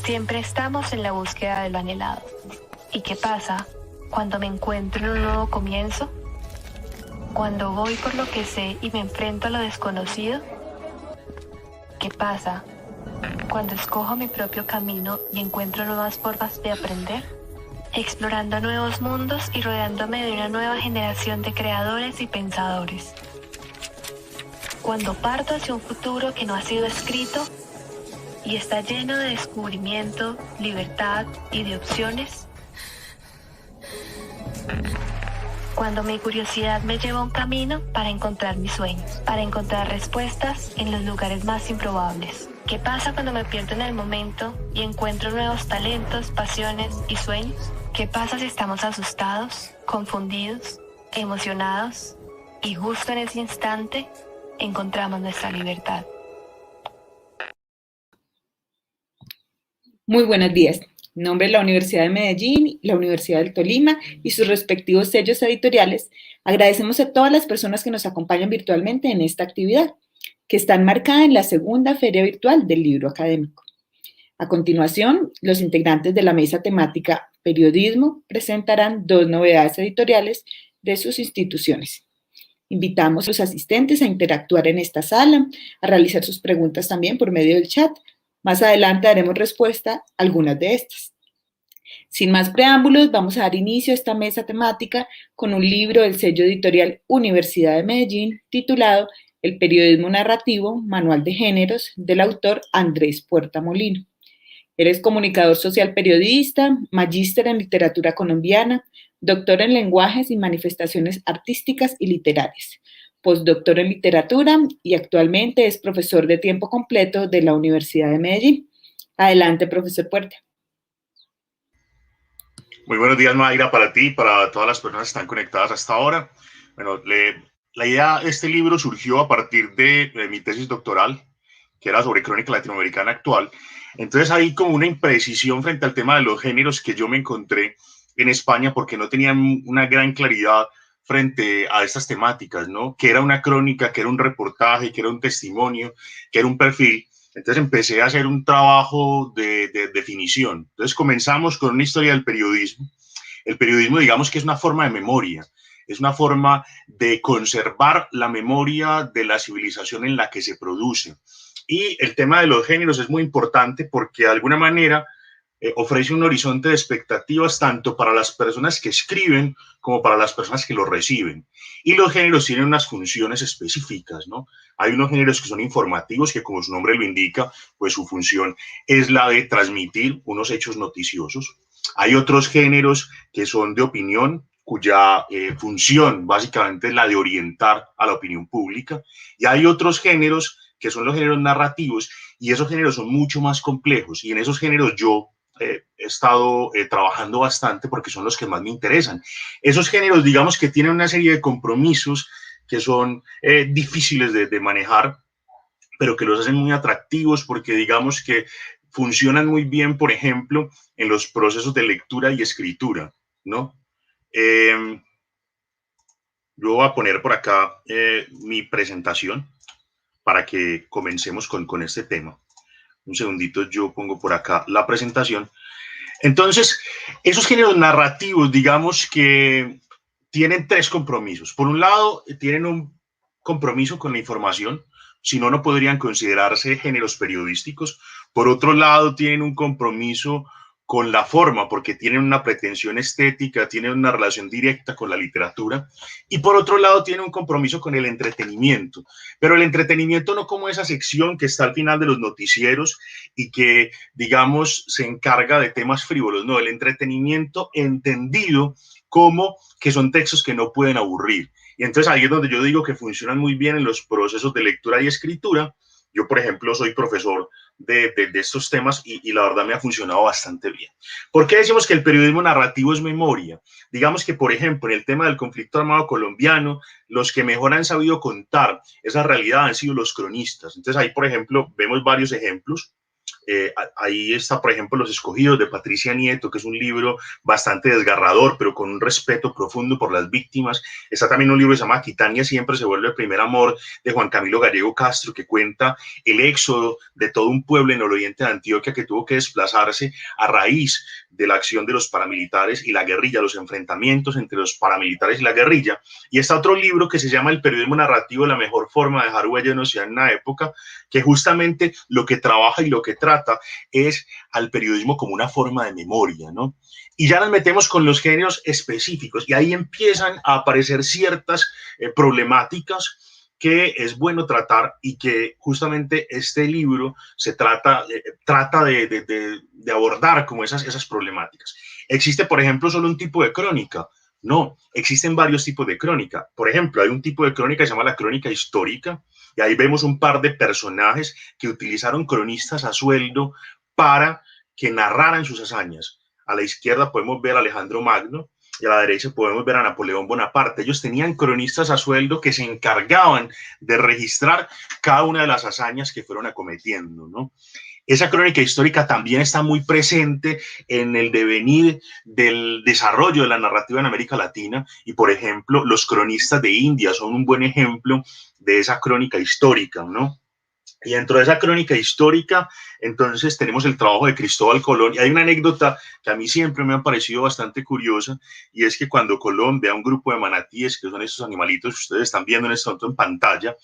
Siempre estamos en la búsqueda de lo anhelado. ¿Y qué pasa cuando me encuentro en un nuevo comienzo? Cuando voy por lo que sé y me enfrento a lo desconocido. ¿Qué pasa cuando escojo mi propio camino y encuentro nuevas formas de aprender? Explorando nuevos mundos y rodeándome de una nueva generación de creadores y pensadores. Cuando parto hacia un futuro que no ha sido escrito y está lleno de descubrimiento, libertad y de opciones. Cuando mi curiosidad me lleva a un camino para encontrar mis sueños, para encontrar respuestas en los lugares más improbables. ¿Qué pasa cuando me pierdo en el momento y encuentro nuevos talentos, pasiones y sueños? ¿Qué pasa si estamos asustados, confundidos, emocionados y justo en ese instante encontramos nuestra libertad? Muy buenos días. En nombre de la Universidad de Medellín, la Universidad del Tolima y sus respectivos sellos editoriales, agradecemos a todas las personas que nos acompañan virtualmente en esta actividad, que está enmarcada en la segunda Feria Virtual del Libro Académico. A continuación, los integrantes de la mesa temática Periodismo presentarán 2 novedades editoriales de sus instituciones. Invitamos a los asistentes a interactuar en esta sala, a realizar sus preguntas también por medio del chat. Más adelante daremos respuesta a algunas de estas. Sin más preámbulos, vamos a dar inicio a esta mesa temática con un libro del sello editorial Universidad de Medellín titulado El periodismo narrativo, manual de géneros, del autor Andrés Puerta Molino. Él es comunicador social periodista, magíster en literatura colombiana, doctor en lenguajes y manifestaciones artísticas y literarias, postdoctor en literatura y actualmente es profesor de tiempo completo de la Universidad de Medellín. Adelante, profesor Puerta. Muy buenos días, Mayra, para ti y para todas las personas que están conectadas hasta ahora. Bueno, la idea de este libro surgió a partir de mi tesis doctoral, que era sobre crónica latinoamericana actual. Entonces hay como una imprecisión frente al tema de los géneros que yo me encontré en España porque no tenían una gran claridad frente a estas temáticas, ¿no? Que era una crónica, que era un reportaje, que era un testimonio, que era un perfil. Entonces empecé a hacer un trabajo de definición. Entonces comenzamos con una historia del periodismo. El periodismo, digamos que es una forma de memoria, es una forma de conservar la memoria de la civilización en la que se produce. Y el tema de los géneros es muy importante porque de alguna manera ofrece un horizonte de expectativas tanto para las personas que escriben como para las personas que lo reciben. Y los géneros tienen unas funciones específicas, ¿no? Hay unos géneros que son informativos, que como su nombre lo indica, pues su función es la de transmitir unos hechos noticiosos. Hay otros géneros que son de opinión, cuya función básicamente es la de orientar a la opinión pública. Y hay otros géneros que son los géneros narrativos, y esos géneros son mucho más complejos. Y en esos géneros yo he estado trabajando bastante porque son los que más me interesan. Esos géneros, digamos que tienen una serie de compromisos que son difíciles de manejar, pero que los hacen muy atractivos porque digamos que funcionan muy bien, por ejemplo, en los procesos de lectura y escritura, ¿no? Yo voy a poner por acá mi presentación para que comencemos con este tema. Un segundito, yo pongo por acá la presentación. Entonces, esos géneros narrativos, digamos que tienen 3 compromisos. Por un lado, tienen un compromiso con la información, si no, no podrían considerarse géneros periodísticos. Por otro lado, tienen un compromiso con la forma, porque tienen una pretensión estética, tienen una relación directa con la literatura. Y por otro lado, tienen un compromiso con el entretenimiento. Pero el entretenimiento no como esa sección que está al final de los noticieros y que, digamos, se encarga de temas frívolos. No, el entretenimiento entendido como que son textos que no pueden aburrir. Y entonces ahí es donde yo digo que funcionan muy bien en los procesos de lectura y escritura. Yo, por ejemplo, soy profesor de estos temas y la verdad me ha funcionado bastante bien. ¿Por qué decimos que el periodismo narrativo es memoria? Digamos que, por ejemplo, en el tema del conflicto armado colombiano, los que mejor han sabido contar esa realidad han sido los cronistas. Entonces ahí, por ejemplo, vemos varios ejemplos. Ahí está, por ejemplo, Los Escogidos de Patricia Nieto, que es un libro bastante desgarrador, pero con un respeto profundo por las víctimas. Está también un libro que se llama Aquitania siempre se vuelve el primer amor, de Juan Camilo Gallego Castro, que cuenta el éxodo de todo un pueblo en el oriente de Antioquia que tuvo que desplazarse a raíz de la acción de los paramilitares y la guerrilla, los enfrentamientos entre los paramilitares y la guerrilla. Y está otro libro que se llama El periodismo narrativo, la mejor forma de dejar huella en una época, que justamente lo que trabaja y lo que trata es al periodismo como una forma de memoria, ¿no? Y ya nos metemos con los géneros específicos y ahí empiezan a aparecer ciertas problemáticas que es bueno tratar y que justamente este libro se trata de abordar como esas problemáticas. ¿Existe, por ejemplo, solo un tipo de crónica? No, existen varios tipos de crónica. Por ejemplo, hay un tipo de crónica que se llama la crónica histórica, y ahí vemos un par de personajes que utilizaron cronistas a sueldo para que narraran sus hazañas. A la izquierda podemos ver a Alejandro Magno y a la derecha podemos ver a Napoleón Bonaparte. Ellos tenían cronistas a sueldo que se encargaban de registrar cada una de las hazañas que fueron acometiendo, ¿no? Esa crónica histórica también está muy presente en el devenir del desarrollo de la narrativa en América Latina y, por ejemplo, los cronistas de India son un buen ejemplo de esa crónica histórica, ¿no? Y dentro de esa crónica histórica, entonces tenemos el trabajo de Cristóbal Colón. Y hay una anécdota que a mí siempre me ha parecido bastante curiosa, y es que cuando Colón ve a un grupo de manatíes, que son estos animalitos que ustedes están viendo en este momento en pantalla,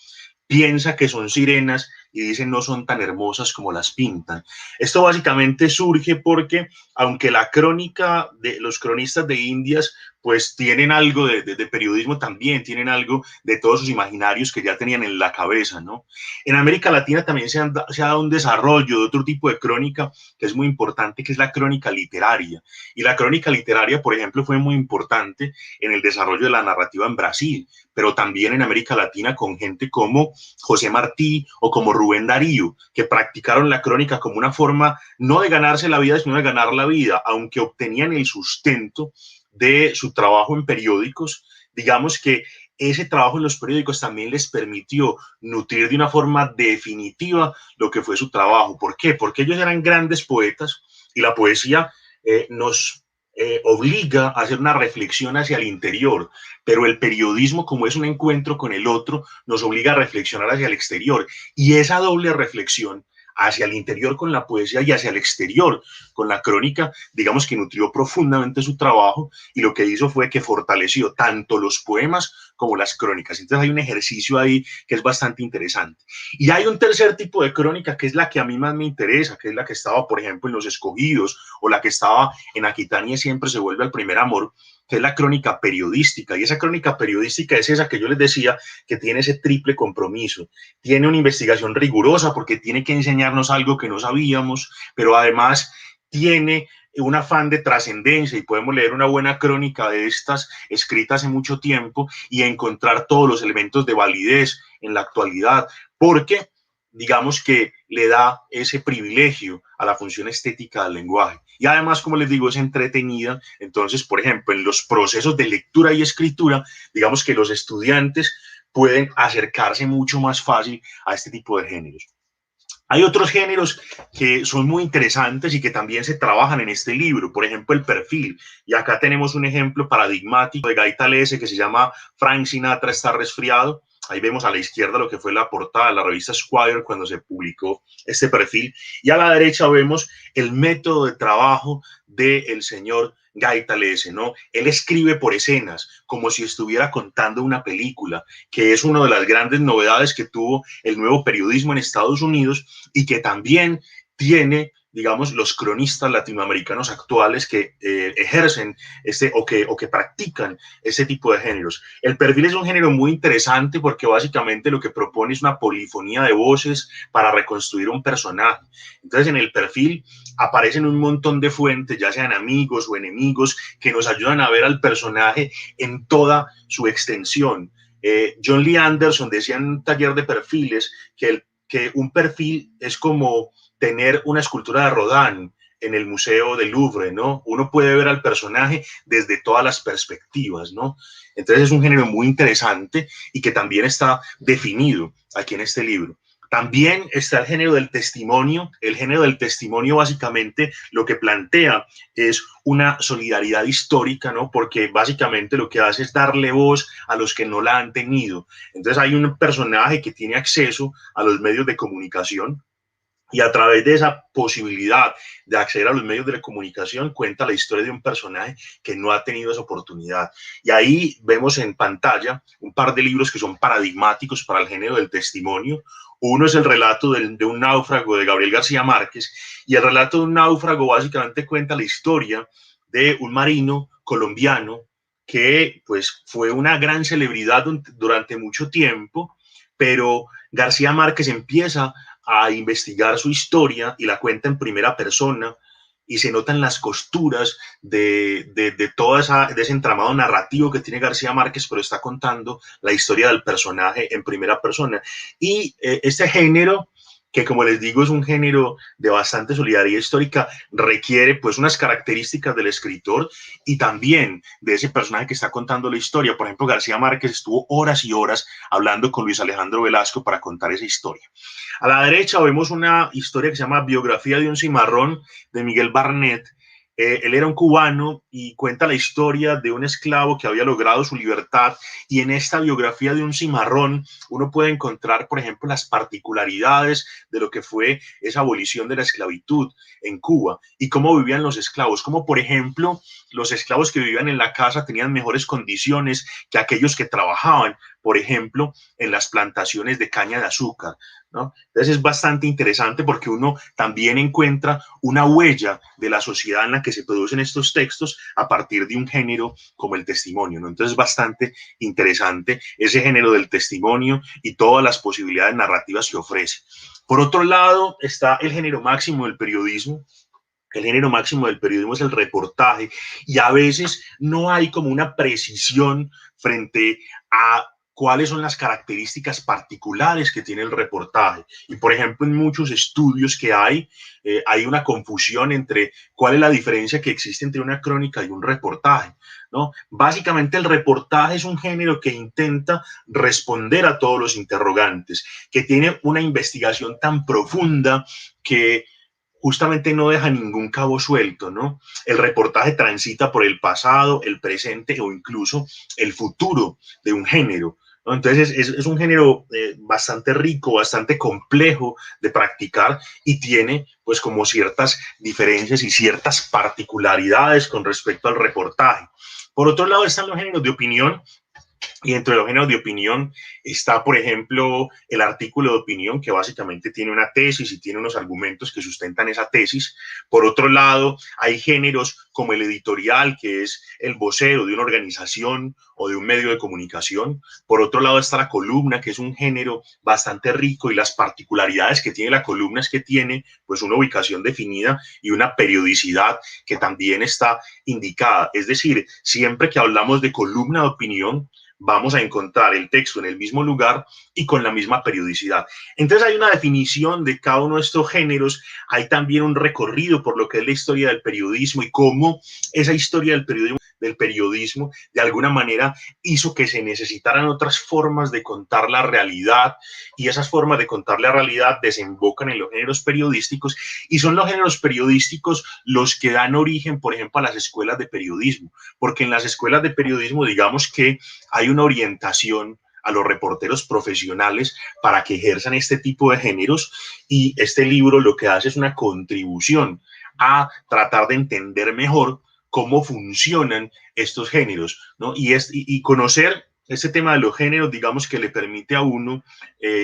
piensa que son sirenas y dicen no son tan hermosas como las pintan. Esto básicamente surge porque, aunque la crónica de los cronistas de Indias pues tienen algo de periodismo también, tienen algo de todos sus imaginarios que ya tenían en la cabeza, ¿no? En América Latina también se ha dado un desarrollo de otro tipo de crónica que es muy importante, que es la crónica literaria. Y la crónica literaria, por ejemplo, fue muy importante en el desarrollo de la narrativa en Brasil, pero también en América Latina con gente como José Martí o como Rubén Darío, que practicaron la crónica como una forma no de ganarse la vida, sino de ganar la vida, aunque obtenían el sustento de su trabajo en periódicos. Digamos que ese trabajo en los periódicos también les permitió nutrir de una forma definitiva lo que fue su trabajo. ¿Por qué? Porque ellos eran grandes poetas y la poesía nos obliga a hacer una reflexión hacia el interior, pero el periodismo, como es un encuentro con el otro, nos obliga a reflexionar hacia el exterior, y esa doble reflexión hacia el interior con la poesía y hacia el exterior con la crónica, digamos que nutrió profundamente su trabajo, y lo que hizo fue que fortaleció tanto los poemas como las crónicas. Entonces hay un ejercicio ahí que es bastante interesante. Y hay un tercer tipo de crónica que es la que a mí más me interesa, que es la que estaba, por ejemplo, en Los Escogidos, o la que estaba en Aquitania siempre se vuelve el primer amor, que es la crónica periodística. Y esa crónica periodística es esa que yo les decía, que tiene ese triple compromiso. Tiene una investigación rigurosa porque tiene que enseñarnos algo que no sabíamos, pero además tiene un afán de trascendencia, y podemos leer una buena crónica de estas escritas hace mucho tiempo y encontrar todos los elementos de validez en la actualidad, porque digamos que le da ese privilegio a la función estética del lenguaje. Y además, como les digo, es entretenida. Entonces, por ejemplo, en los procesos de lectura y escritura, digamos que los estudiantes pueden acercarse mucho más fácil a este tipo de géneros. Hay otros géneros que son muy interesantes y que también se trabajan en este libro, por ejemplo, el perfil. Y acá tenemos un ejemplo paradigmático de Gaita Lese que se llama Frank Sinatra está resfriado. Ahí vemos a la izquierda lo que fue la portada de la revista Squire cuando se publicó este perfil. Y a la derecha vemos el método de trabajo del señor Gaita Lese, ¿no? Él escribe por escenas, como si estuviera contando una película, que es una de las grandes novedades que tuvo el nuevo periodismo en Estados Unidos, y que también tiene, digamos, los cronistas latinoamericanos actuales que ejercen o que practican este tipo de géneros. El perfil es un género muy interesante porque básicamente lo que propone es una polifonía de voces para reconstruir un personaje. Entonces, en el perfil aparecen un montón de fuentes, ya sean amigos o enemigos, que nos ayudan a ver al personaje en toda su extensión. John Lee Anderson decía en un taller de perfiles que un perfil es como tener una escultura de Rodin en el Museo del Louvre, ¿no? Uno puede ver al personaje desde todas las perspectivas, ¿no? Entonces es un género muy interesante y que también está definido aquí en este libro. También está el género del testimonio. El género del testimonio básicamente lo que plantea es una solidaridad histórica, ¿no? Porque básicamente lo que hace es darle voz a los que no la han tenido. Entonces hay un personaje que tiene acceso a los medios de comunicación y a través de esa posibilidad de acceder a los medios de la comunicación cuenta la historia de un personaje que no ha tenido esa oportunidad. Y ahí vemos en pantalla un par de libros que son paradigmáticos para el género del testimonio. Uno es el relato de un náufrago de Gabriel García Márquez, y el relato de un náufrago básicamente cuenta la historia de un marino colombiano que pues fue una gran celebridad durante mucho tiempo, pero García Márquez empieza a investigar su historia y la cuenta en primera persona, y se notan las costuras de todo de ese entramado narrativo que tiene García Márquez, pero está contando la historia del personaje en primera persona. Y este género, que como les digo es un género de bastante solidaridad histórica, requiere pues unas características del escritor y también de ese personaje que está contando la historia. Por ejemplo, García Márquez estuvo horas y horas hablando con Luis Alejandro Velasco para contar esa historia. A la derecha vemos una historia que se llama Biografía de un cimarrón, de Miguel Barnett. Él era un cubano y cuenta la historia de un esclavo que había logrado su libertad, y en esta biografía de un cimarrón uno puede encontrar, por ejemplo, las particularidades de lo que fue esa abolición de la esclavitud en Cuba y cómo vivían los esclavos, como por ejemplo los esclavos que vivían en la casa tenían mejores condiciones que aquellos que trabajaban, por ejemplo, en las plantaciones de caña de azúcar, ¿no? Entonces es bastante interesante porque uno también encuentra una huella de la sociedad en la que se producen estos textos a partir de un género como el testimonio, ¿no? Entonces es bastante interesante ese género del testimonio y todas las posibilidades narrativas que ofrece. Por otro lado está el género máximo del periodismo. El género máximo del periodismo es el reportaje, y a veces no hay como una precisión frente a cuáles son las características particulares que tiene el reportaje. Y por ejemplo, en muchos estudios que hay una confusión entre cuál es la diferencia que existe entre una crónica y un reportaje, ¿no? Básicamente el reportaje es un género que intenta responder a todos los interrogantes, que tiene una investigación tan profunda que justamente no deja ningún cabo suelto, ¿no? El reportaje transita por el pasado, el presente o incluso el futuro de un género, ¿no? Entonces es un género bastante rico, bastante complejo de practicar, y tiene pues como ciertas diferencias y ciertas particularidades con respecto al reportaje. Por otro lado están los géneros de opinión. Y dentro de los géneros de opinión está, por ejemplo, el artículo de opinión, que básicamente tiene una tesis y tiene unos argumentos que sustentan esa tesis. Por otro lado, hay géneros como el editorial, que es el vocero de una organización o de un medio de comunicación. Por otro lado está la columna, que es un género bastante rico, y las particularidades que tiene la columna es que tiene pues una ubicación definida y una periodicidad que también está indicada. Es decir, siempre que hablamos de columna de opinión, vamos a encontrar el texto en el mismo lugar y con la misma periodicidad. Entonces hay una definición de cada uno de estos géneros. Hay también un recorrido por lo que es la historia del periodismo y cómo esa historia del periodismo de alguna manera hizo que se necesitaran otras formas de contar la realidad, y esas formas de contar la realidad desembocan en los géneros periodísticos, y son los géneros periodísticos los que dan origen, por ejemplo, a las escuelas de periodismo, porque en las escuelas de periodismo digamos que hay una orientación a los reporteros profesionales para que ejerzan este tipo de géneros, y este libro lo que hace es una contribución a tratar de entender mejor cómo funcionan estos géneros, ¿no? Y conocer este tema de los géneros, digamos que le permite a uno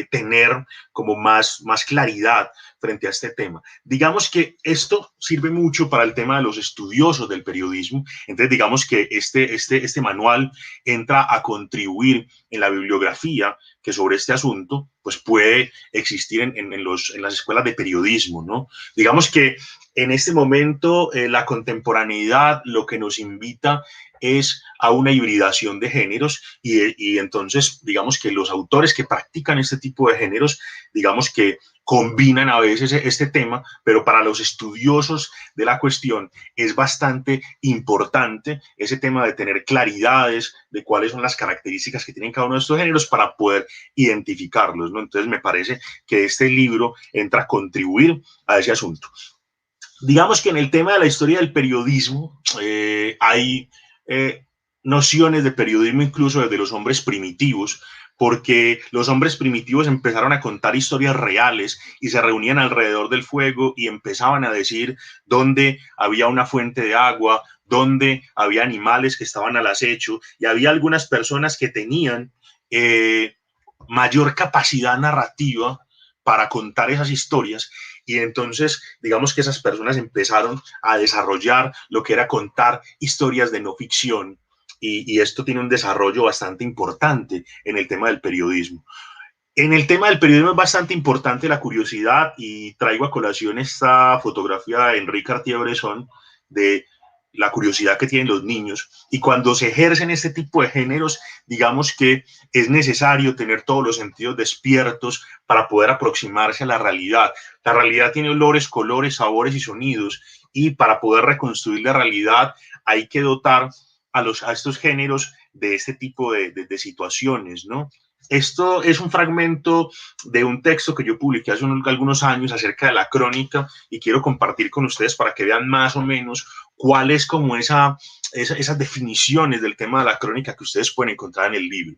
tener como más claridad frente a este tema. Digamos que esto sirve mucho para el tema de los estudiosos del periodismo. Entonces, digamos que este manual entra a contribuir en la bibliografía que sobre este asunto pues puede existir en las escuelas de periodismo, ¿no? Digamos que en este momento la contemporaneidad lo que nos invita es a una hibridación de géneros y entonces digamos que los autores que practican este tipo de géneros, digamos que combinan a veces este tema, pero para los estudiosos de la cuestión es bastante importante ese tema de tener claridades de cuáles son las características que tienen cada uno de estos géneros para poder identificarlos, ¿no? Entonces me parece que este libro entra a contribuir a ese asunto. Digamos que en el tema de la historia del periodismo hay nociones de periodismo incluso desde los hombres primitivos, porque los hombres primitivos empezaron a contar historias reales y se reunían alrededor del fuego y empezaban a decir dónde había una fuente de agua, dónde había animales que estaban al acecho, y había algunas personas que tenían mayor capacidad narrativa para contar esas historias. Y entonces, digamos que esas personas empezaron a desarrollar lo que era contar historias de no ficción, y esto tiene un desarrollo bastante importante en el tema del periodismo. En el tema del periodismo es bastante importante la curiosidad, y traigo a colación esta fotografía de Henri Cartier-Bresson de la curiosidad que tienen los niños, y cuando se ejercen este tipo de géneros, digamos que es necesario tener todos los sentidos despiertos para poder aproximarse a la realidad. La realidad tiene olores, colores, sabores y sonidos, y para poder reconstruir la realidad hay que dotar a estos géneros de este tipo de situaciones, ¿no? Esto es un fragmento de un texto que yo publiqué hace algunos años acerca de la crónica, y quiero compartir con ustedes para que vean más o menos cuál es como esas definiciones del tema de la crónica que ustedes pueden encontrar en el libro.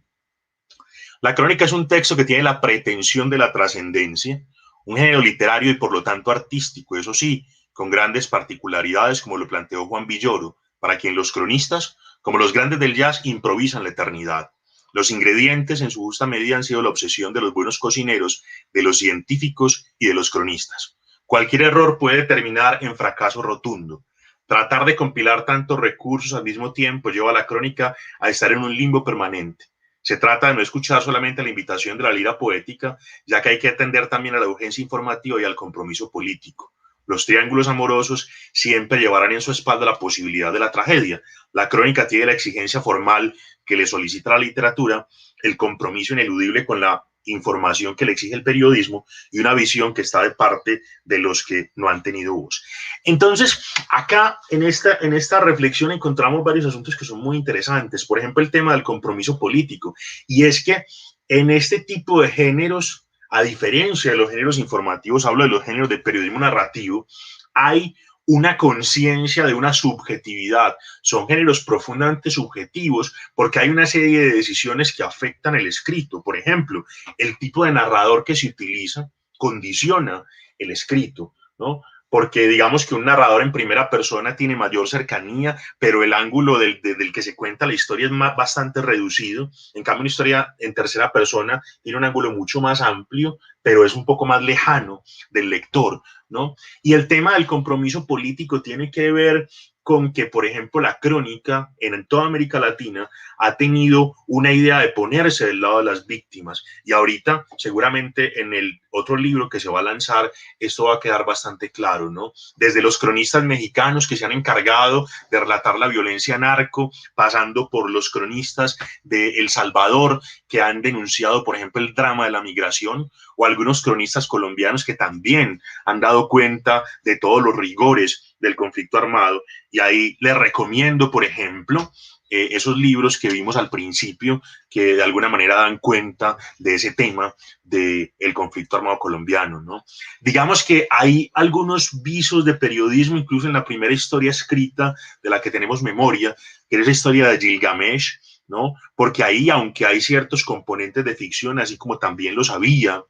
La crónica es un texto que tiene la pretensión de la trascendencia, un género literario y por lo tanto artístico, eso sí, con grandes particularidades, como lo planteó Juan Villoro, para quien los cronistas, como los grandes del jazz, improvisan la eternidad. Los ingredientes, en su justa medida, han sido la obsesión de los buenos cocineros, de los científicos y de los cronistas. Cualquier error puede terminar en fracaso rotundo. Tratar de compilar tantos recursos al mismo tiempo lleva a la crónica a estar en un limbo permanente. Se trata de no escuchar solamente la invitación de la lira poética, ya que hay que atender también a la urgencia informativa y al compromiso político. Los triángulos amorosos siempre llevarán en su espalda la posibilidad de la tragedia. La crónica tiene la exigencia formal que le solicita la literatura, el compromiso ineludible con la información que le exige el periodismo, y una visión que está de parte de los que no han tenido voz. Entonces, acá en esta reflexión encontramos varios asuntos que son muy interesantes. Por ejemplo, el tema del compromiso político. Y es que en este tipo de géneros, a diferencia de los géneros informativos, hablo de los géneros de periodismo narrativo, hay una conciencia de una subjetividad. Son géneros profundamente subjetivos porque hay una serie de decisiones que afectan el escrito. Por ejemplo, el tipo de narrador que se utiliza condiciona el escrito, ¿no? Porque digamos que un narrador en primera persona tiene mayor cercanía, pero el ángulo del que se cuenta la historia es bastante reducido. En cambio, una historia en tercera persona tiene un ángulo mucho más amplio, pero es un poco más lejano del lector, ¿no? Y el tema del compromiso político tiene que ver con que, por ejemplo, la crónica en toda América Latina ha tenido una idea de ponerse del lado de las víctimas, y ahorita seguramente en el otro libro que se va a lanzar esto va a quedar bastante claro, ¿no? Desde los cronistas mexicanos que se han encargado de relatar la violencia narco, pasando por los cronistas de El Salvador que han denunciado, por ejemplo, el drama de la migración, o algunos cronistas colombianos que también han dado cuenta de todos los rigores del conflicto armado. Y ahí les recomiendo, por ejemplo, esos libros que vimos al principio, que de alguna manera dan cuenta de ese tema del conflicto armado colombiano, ¿no? Digamos que hay algunos visos de periodismo, incluso en la primera historia escrita de la que tenemos memoria, que es la historia de Gilgamesh, ¿no? Porque ahí, aunque hay ciertos componentes de ficción, así como también los había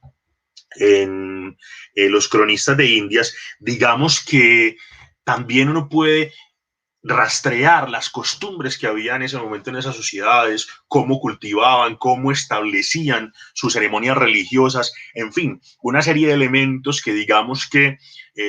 en los cronistas de Indias, digamos que también uno puede rastrear las costumbres que había en ese momento en esas sociedades, cómo cultivaban, cómo establecían sus ceremonias religiosas, en fin, una serie de elementos que digamos que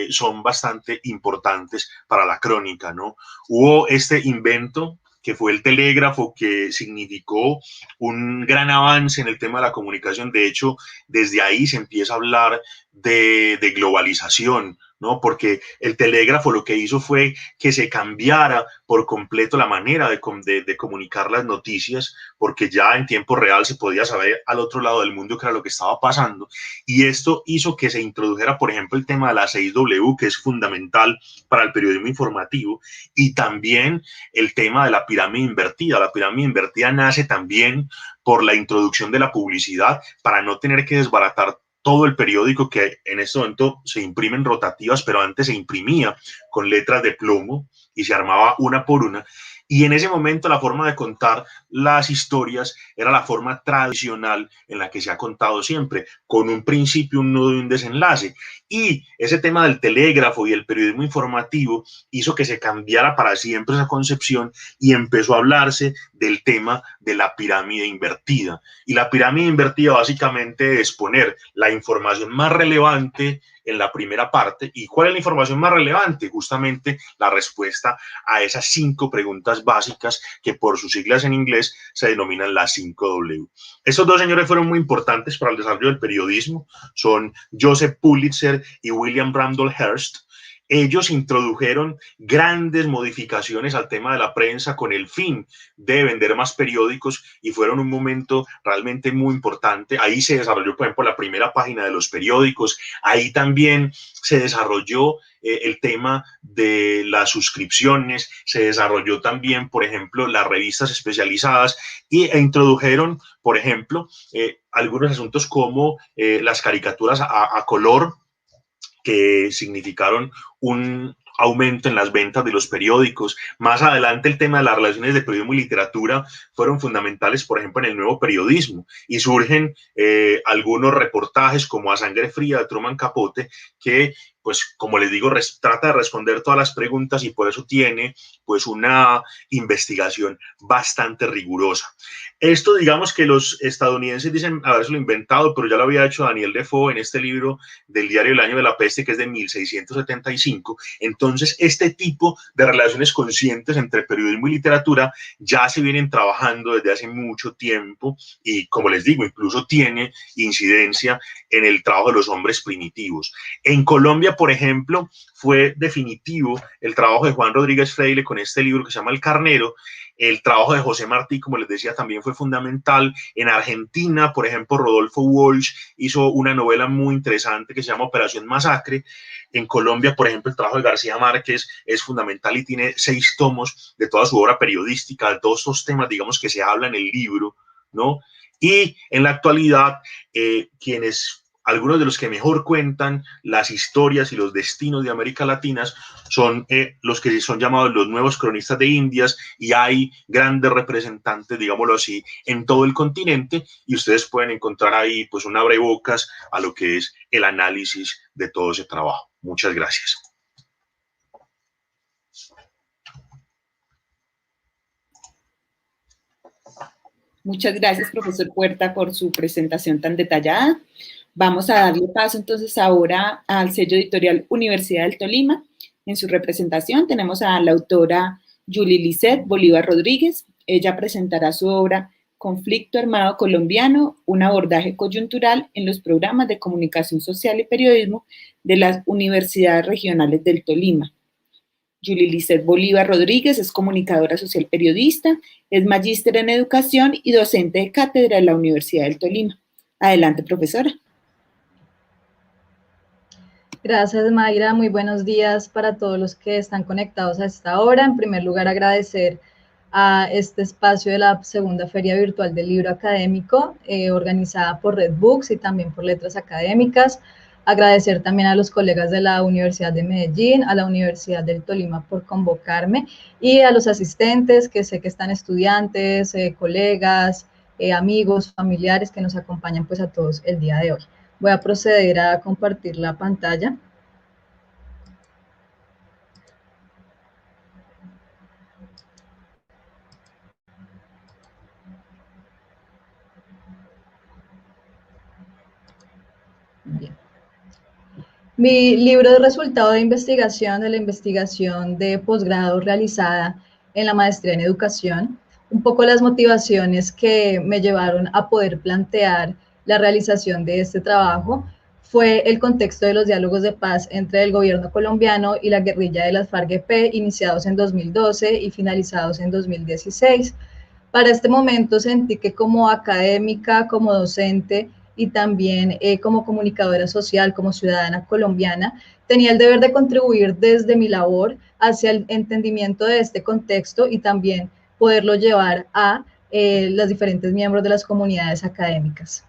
son bastante importantes para la crónica, ¿no? Hubo este invento que fue el telégrafo, que significó un gran avance en el tema de la comunicación. De hecho, desde ahí se empieza a hablar de globalización, ¿no? Porque el telégrafo lo que hizo fue que se cambiara por completo la manera de comunicar las noticias, porque ya en tiempo real se podía saber al otro lado del mundo qué era lo que estaba pasando. Y esto hizo que se introdujera, por ejemplo, el tema de la 6W, que es fundamental para el periodismo informativo, y también el tema de la pirámide invertida. La pirámide invertida nace también por la introducción de la publicidad para no tener que desbaratar todo el periódico, que en este momento se imprimen rotativas, pero antes se imprimía con letras de plomo y se armaba una por una. Y en ese momento la forma de contar las historias era la forma tradicional en la que se ha contado siempre, con un principio, un nudo y un desenlace. Y ese tema del telégrafo y el periodismo informativo hizo que se cambiara para siempre esa concepción y empezó a hablarse del tema de la pirámide invertida. Y la pirámide invertida básicamente es poner la información más relevante en la primera parte. ¿Y cuál es la información más relevante? Justamente la respuesta a esas 5 preguntas básicas que por sus siglas en inglés se denominan las 5W. Estos 2 señores fueron muy importantes para el desarrollo del periodismo. Son Joseph Pulitzer y William Randolph Hearst. Ellos introdujeron grandes modificaciones al tema de la prensa con el fin de vender más periódicos y fueron un momento realmente muy importante. Ahí se desarrolló, por ejemplo, la primera página de los periódicos. Ahí también se desarrolló el tema de las suscripciones, se desarrolló también, por ejemplo, las revistas especializadas e introdujeron, por ejemplo, algunos asuntos como las caricaturas a color, que significaron un aumento en las ventas de los periódicos. Más adelante el tema de las relaciones de periodismo y literatura fueron fundamentales, por ejemplo, en el nuevo periodismo, y surgen algunos reportajes como A Sangre Fría de Truman Capote, que pues como les digo, trata de responder todas las preguntas y por eso tiene pues una investigación bastante rigurosa. Esto digamos que los estadounidenses dicen habérselo inventado, pero ya lo había hecho Daniel Defoe en este libro del Diario del Año de la Peste, que es de 1675. Entonces, este tipo de relaciones conscientes entre periodismo y literatura ya se vienen trabajando desde hace mucho tiempo y, como les digo, incluso tiene incidencia en el trabajo de los hombres primitivos. En Colombia, por ejemplo, fue definitivo el trabajo de Juan Rodríguez Freire con este libro que se llama El Carnero. El trabajo de José Martí, como les decía, también fue fundamental. En Argentina, por ejemplo, Rodolfo Walsh hizo una novela muy interesante que se llama Operación Masacre. En Colombia, por ejemplo, el trabajo de García Márquez es fundamental y tiene 6 tomos de toda su obra periodística, de todos estos temas, digamos, que se habla en el libro, ¿no? Y en la actualidad, algunos de los que mejor cuentan las historias y los destinos de América Latina son los que son llamados los nuevos cronistas de Indias, y hay grandes representantes, digámoslo así, en todo el continente, y ustedes pueden encontrar ahí pues un abrebocas a lo que es el análisis de todo ese trabajo. Muchas gracias. Muchas gracias, profesor Puerta, por su presentación tan detallada. Vamos a darle paso entonces ahora al sello editorial Universidad del Tolima. En su representación tenemos a la autora Julie Lisset Bolívar Rodríguez. Ella presentará su obra Conflicto Armado Colombiano, un abordaje coyuntural en los programas de comunicación social y periodismo de las universidades regionales del Tolima. Julie Lisset Bolívar Rodríguez es comunicadora social periodista, es magíster en educación y docente de cátedra de la Universidad del Tolima. Adelante, profesora. Gracias, Mayra. Muy buenos días para todos los que están conectados a esta hora. En primer lugar, agradecer a este espacio de la segunda Feria Virtual del Libro Académico, organizada por Red Books y también por Letras Académicas. Agradecer también a los colegas de la Universidad de Medellín, a la Universidad del Tolima por convocarme, y a los asistentes, que sé que están estudiantes, colegas, amigos, familiares que nos acompañan pues a todos el día de hoy. Voy a proceder a compartir la pantalla. Bien. Mi libro de resultado de investigación, de la investigación de posgrado realizada en la maestría en educación, un poco las motivaciones que me llevaron a poder plantear la realización de este trabajo fue el contexto de los diálogos de paz entre el gobierno colombiano y la guerrilla de las FARC-EP, iniciados en 2012 y finalizados en 2016. Para este momento sentí que como académica, como docente y también como comunicadora social, como ciudadana colombiana, tenía el deber de contribuir desde mi labor hacia el entendimiento de este contexto y también poderlo llevar a los diferentes miembros de las comunidades académicas.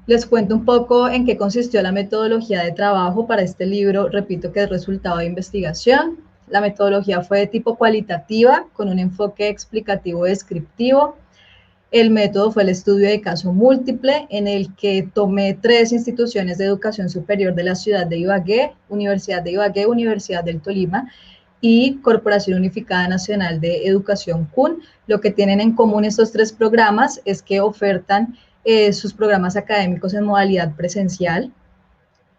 Les cuento un poco en qué consistió la metodología de trabajo para este libro. Repito que es resultado de investigación. La metodología fue de tipo cualitativa, con un enfoque explicativo descriptivo. El método fue el estudio de caso múltiple, en el que tomé 3 instituciones de educación superior de la ciudad de Ibagué, Universidad del Tolima y Corporación Unificada Nacional de Educación CUN. Lo que tienen en común estos 3 programas es que ofertan sus programas académicos en modalidad presencial,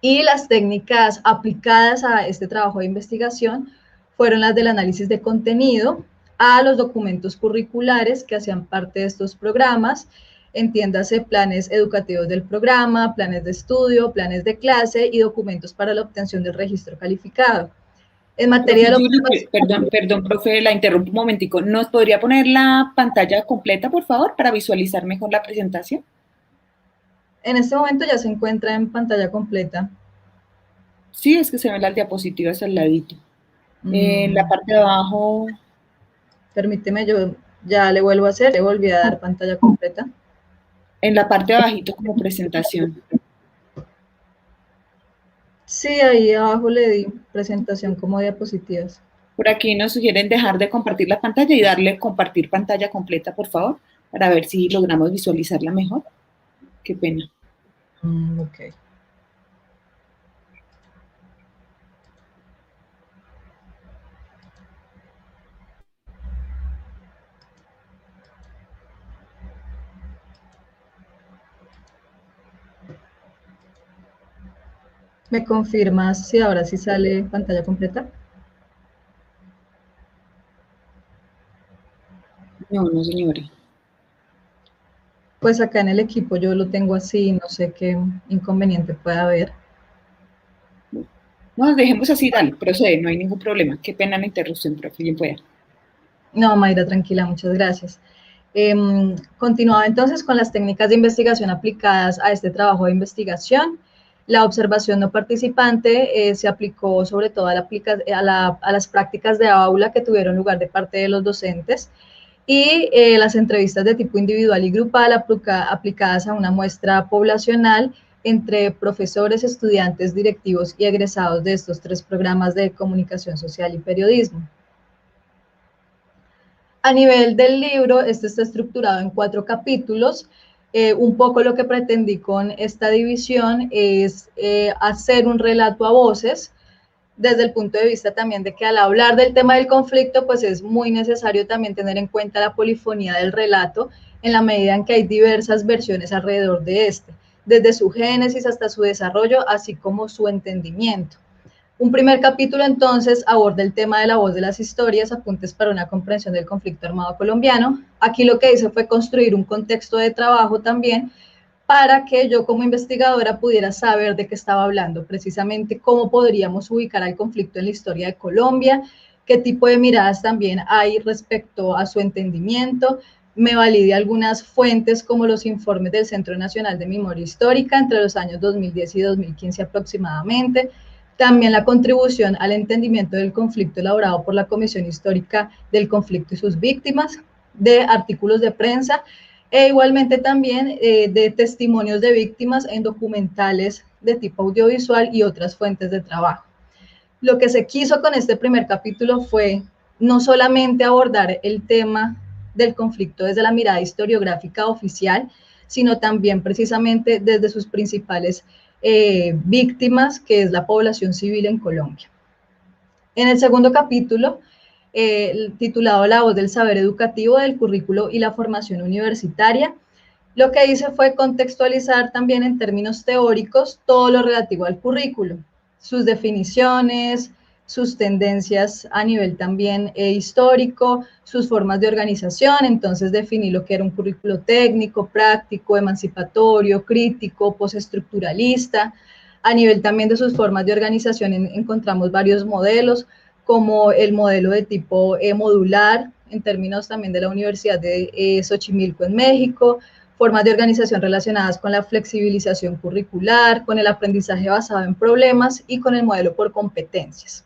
y las técnicas aplicadas a este trabajo de investigación fueron las del análisis de contenido, a los documentos curriculares que hacían parte de estos programas, entiéndase planes educativos del programa, planes de estudio, planes de clase y documentos para la obtención del registro calificado. En materia de Julie, perdón, profe, la interrumpo un momentico. ¿Nos podría poner la pantalla completa, por favor, para visualizar mejor la presentación? En este momento ya se encuentra en pantalla completa. Sí, es que se ven las diapositivas al ladito. En la parte de abajo... Permíteme, yo ya le vuelvo a hacer, le volví a dar pantalla completa. En la parte de abajito como presentación. Sí, ahí abajo le di presentación como diapositivas. Por aquí nos sugieren dejar de compartir la pantalla y darle compartir pantalla completa, por favor, para ver si logramos visualizarla mejor. Qué pena. Ok. ¿Me confirmas si ahora sí sale pantalla completa? No, señora. Pues acá en el equipo yo lo tengo así, no sé qué inconveniente pueda haber. No, dejemos así, dale, procede, no hay ningún problema. Qué pena la interrupción, profe, bien pueda. No, Mayra, tranquila, muchas gracias. Continuaba entonces con las técnicas de investigación aplicadas a este trabajo de investigación. La observación no participante se aplicó sobre todo a las prácticas de aula que tuvieron lugar de parte de los docentes, y las entrevistas de tipo individual y grupal aplicadas a una muestra poblacional entre profesores, estudiantes, directivos y egresados de estos 3 programas de comunicación social y periodismo. A nivel del libro, este está estructurado en 4 capítulos. Un poco lo que pretendí con esta división es hacer un relato a voces, desde el punto de vista también de que al hablar del tema del conflicto, pues es muy necesario también tener en cuenta la polifonía del relato, en la medida en que hay diversas versiones alrededor de este, desde su génesis hasta su desarrollo, así como su entendimiento. Un primer capítulo, entonces, aborda el tema de la voz de las historias, apuntes para una comprensión del conflicto armado colombiano. Aquí lo que hice fue construir un contexto de trabajo también, para que yo como investigadora pudiera saber de qué estaba hablando, precisamente cómo podríamos ubicar al conflicto en la historia de Colombia, qué tipo de miradas también hay respecto a su entendimiento. Me validé algunas fuentes como los informes del Centro Nacional de Memoria Histórica entre los años 2010 y 2015 aproximadamente. También la contribución al entendimiento del conflicto elaborado por la Comisión Histórica del Conflicto y sus víctimas, de artículos de prensa, e igualmente también de testimonios de víctimas en documentales de tipo audiovisual y otras fuentes de trabajo. Lo que se quiso con este primer capítulo fue no solamente abordar el tema del conflicto desde la mirada historiográfica oficial, sino también precisamente desde sus principales víctimas, que es la población civil en Colombia. En el segundo capítulo, titulado La voz del saber educativo, del currículo y la formación universitaria, lo que hice fue contextualizar también en términos teóricos todo lo relativo al currículo, sus definiciones, sus tendencias a nivel también histórico, sus formas de organización. Entonces definí lo que era un currículo técnico, práctico, emancipatorio, crítico, postestructuralista. A nivel también de sus formas de organización encontramos varios modelos, como el modelo de tipo modular, en términos también de la Universidad de Xochimilco en México, formas de organización relacionadas con la flexibilización curricular, con el aprendizaje basado en problemas y con el modelo por competencias.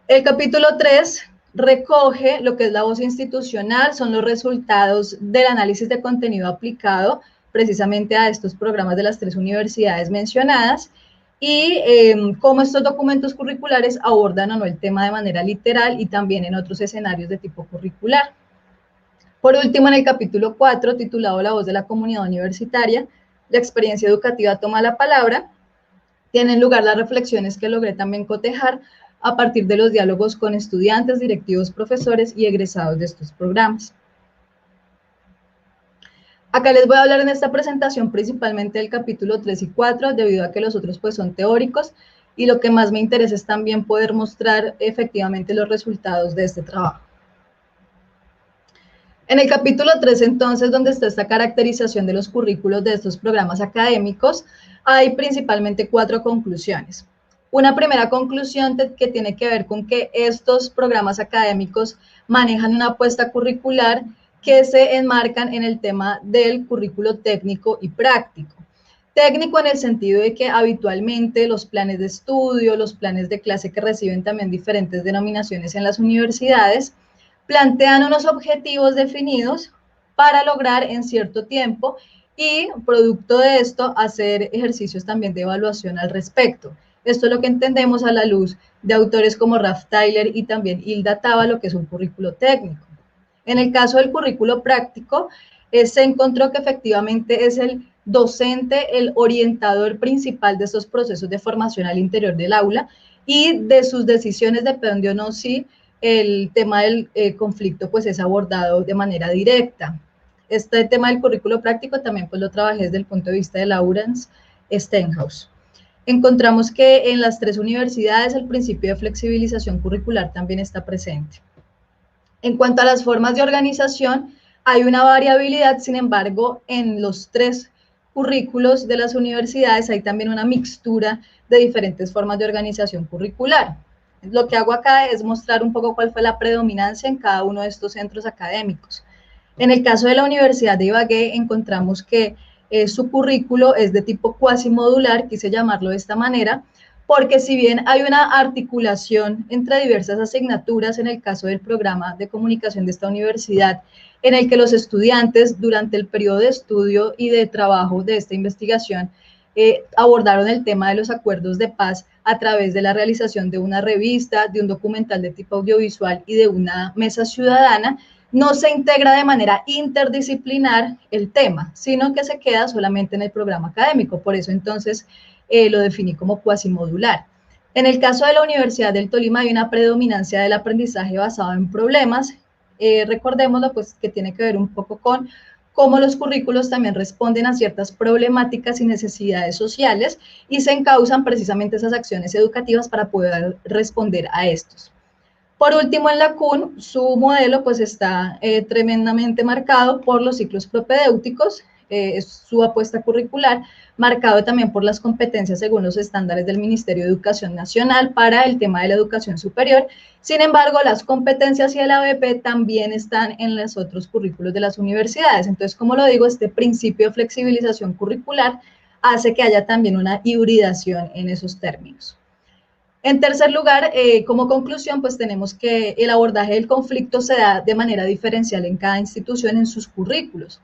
El capítulo 3 recoge lo que es la voz institucional, son los resultados del análisis de contenido aplicado precisamente a estos programas de las 3 universidades mencionadas, y cómo estos documentos curriculares abordan o no el tema de manera literal y también en otros escenarios de tipo curricular. Por último, en el capítulo 4, titulado La voz de la comunidad universitaria, la experiencia educativa toma la palabra, tienen lugar las reflexiones que logré también cotejar a partir de los diálogos con estudiantes, directivos, profesores y egresados de estos programas. Acá les voy a hablar en esta presentación principalmente del capítulo 3 y 4, debido a que los otros pues son teóricos, y lo que más me interesa es también poder mostrar efectivamente los resultados de este trabajo. En el capítulo 3, entonces, donde está esta caracterización de los currículos de estos programas académicos, hay principalmente 4 conclusiones. Una primera conclusión que tiene que ver con que estos programas académicos manejan una apuesta curricular que se enmarcan en el tema del currículo técnico y práctico. Técnico en el sentido de que habitualmente los planes de estudio, los planes de clase que reciben también diferentes denominaciones en las universidades, plantean unos objetivos definidos para lograr en cierto tiempo y, producto de esto, hacer ejercicios también de evaluación al respecto. Esto es lo que entendemos a la luz de autores como Ralph Tyler y también Hilda Taba, lo que es un currículo técnico. En el caso del currículo práctico, se encontró que efectivamente es el docente el orientador principal de estos procesos de formación al interior del aula, y de sus decisiones depende o no si el tema del conflicto pues es abordado de manera directa. Este tema del currículo práctico también pues lo trabajé desde el punto de vista de Lawrence Stenhouse. Encontramos que en las 3 universidades el principio de flexibilización curricular también está presente. En cuanto a las formas de organización, hay una variabilidad, sin embargo, en los 3 currículos de las universidades hay también una mixtura de diferentes formas de organización curricular. Lo que hago acá es mostrar un poco cuál fue la predominancia en cada uno de estos centros académicos. En el caso de la Universidad de Ibagué, encontramos que su currículo es de tipo cuasi modular, quise llamarlo de esta manera, porque si bien hay una articulación entre diversas asignaturas en el caso del programa de comunicación de esta universidad, en el que los estudiantes durante el periodo de estudio y de trabajo de esta investigación abordaron el tema de los acuerdos de paz a través de la realización de una revista, de un documental de tipo audiovisual y de una mesa ciudadana, no se integra de manera interdisciplinar el tema, sino que se queda solamente en el programa académico. Por eso entonces lo definí como cuasimodular. En el caso de la Universidad del Tolima hay una predominancia del aprendizaje basado en problemas. Recordémoslo, pues que tiene que ver un poco con cómo los currículos también responden a ciertas problemáticas y necesidades sociales y se encausan precisamente esas acciones educativas para poder responder a estos. Por último, en la CUN, su modelo pues está tremendamente marcado por los ciclos propedéuticos, es su apuesta curricular, marcado también por las competencias según los estándares del Ministerio de Educación Nacional para el tema de la educación superior. Sin embargo, las competencias y el ABP también están en los otros currículos de las universidades. Entonces, como lo digo, este principio de flexibilización curricular hace que haya también una hibridación en esos términos. En tercer lugar, como conclusión, pues tenemos que el abordaje del conflicto se da de manera diferencial en cada institución en sus currículos.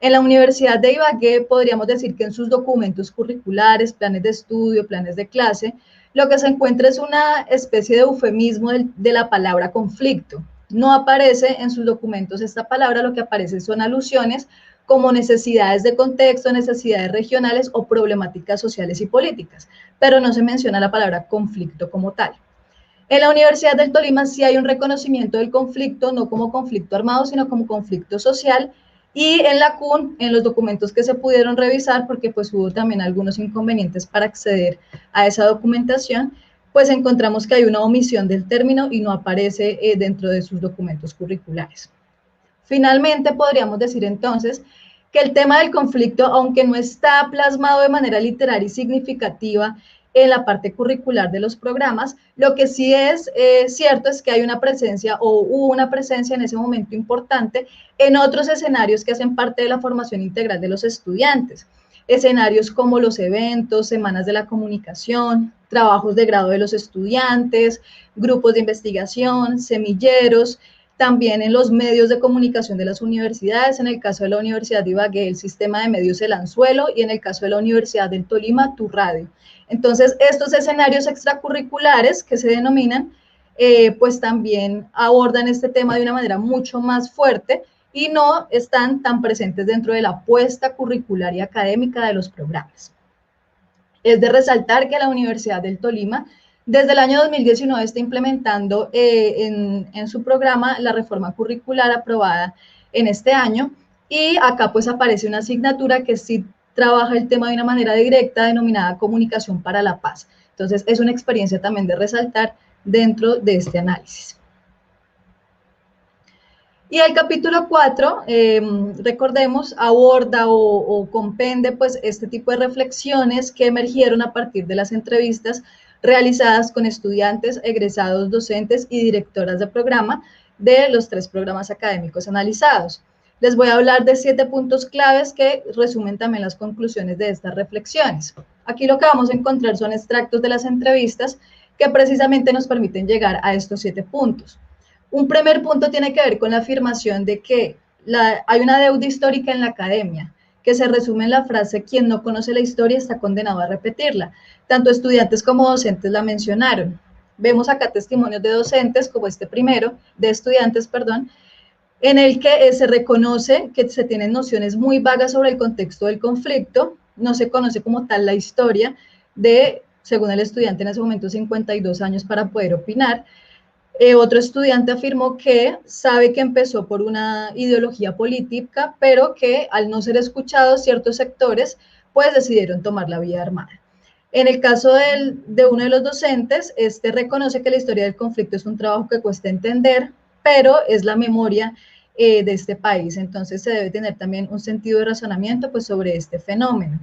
En la Universidad de Ibagué podríamos decir que en sus documentos curriculares, planes de estudio, planes de clase, lo que se encuentra es una especie de eufemismo de la palabra conflicto. No aparece en sus documentos esta palabra, lo que aparece son alusiones como necesidades de contexto, necesidades regionales o problemáticas sociales y políticas, pero no se menciona la palabra conflicto como tal. En la Universidad del Tolima sí hay un reconocimiento del conflicto, no como conflicto armado, sino como conflicto social, y en la CUN, en los documentos que se pudieron revisar, porque pues hubo también algunos inconvenientes para acceder a esa documentación, pues encontramos que hay una omisión del término y no aparece dentro de sus documentos curriculares. Finalmente, podríamos decir entonces que el tema del conflicto, aunque no está plasmado de manera literal y significativa en la parte curricular de los programas, lo que sí es cierto es que hay una presencia o hubo una presencia en ese momento importante en otros escenarios que hacen parte de la formación integral de los estudiantes. Escenarios como los eventos, semanas de la comunicación, trabajos de grado de los estudiantes, grupos de investigación, semilleros, también en los medios de comunicación de las universidades, en el caso de la Universidad de Ibagué, el sistema de medios El Anzuelo, y en el caso de la Universidad del Tolima, Tu Radio. Entonces, estos escenarios extracurriculares que se denominan, pues también abordan este tema de una manera mucho más fuerte y no están tan presentes dentro de la apuesta curricular y académica de los programas. Es de resaltar que la Universidad del Tolima desde el año 2019 está implementando en su programa la reforma curricular aprobada en este año, y acá pues aparece una asignatura que sí trabaja el tema de una manera directa denominada Comunicación para la Paz. Entonces es una experiencia también de resaltar dentro de este análisis. Y el capítulo 4, recordemos, aborda o compende pues este tipo de reflexiones que emergieron a partir de las entrevistas realizadas con estudiantes, egresados, docentes y directoras de programa de los 3 programas académicos analizados. Les voy a hablar de 7 puntos claves que resumen también las conclusiones de estas reflexiones. Aquí lo que vamos a encontrar son extractos de las entrevistas que precisamente nos permiten llegar a estos 7 puntos. Un primer punto tiene que ver con la afirmación de que hay una deuda histórica en la academia, que se resume en la frase: quien no conoce la historia está condenado a repetirla. Tanto estudiantes como docentes la mencionaron. Vemos acá testimonios de docentes, como este primero, de estudiantes, perdón, en el que se reconoce que se tienen nociones muy vagas sobre el contexto del conflicto, no se conoce como tal la historia de, según el estudiante en ese momento, 52 años para poder opinar. Otro estudiante afirmó que sabe que empezó por una ideología política, pero que al no ser escuchados ciertos sectores, pues decidieron tomar la vía armada. En el caso de uno de los docentes, reconoce que la historia del conflicto es un trabajo que cuesta entender, pero es la memoria de este país. Entonces se debe tener también un sentido de razonamiento pues, sobre este fenómeno.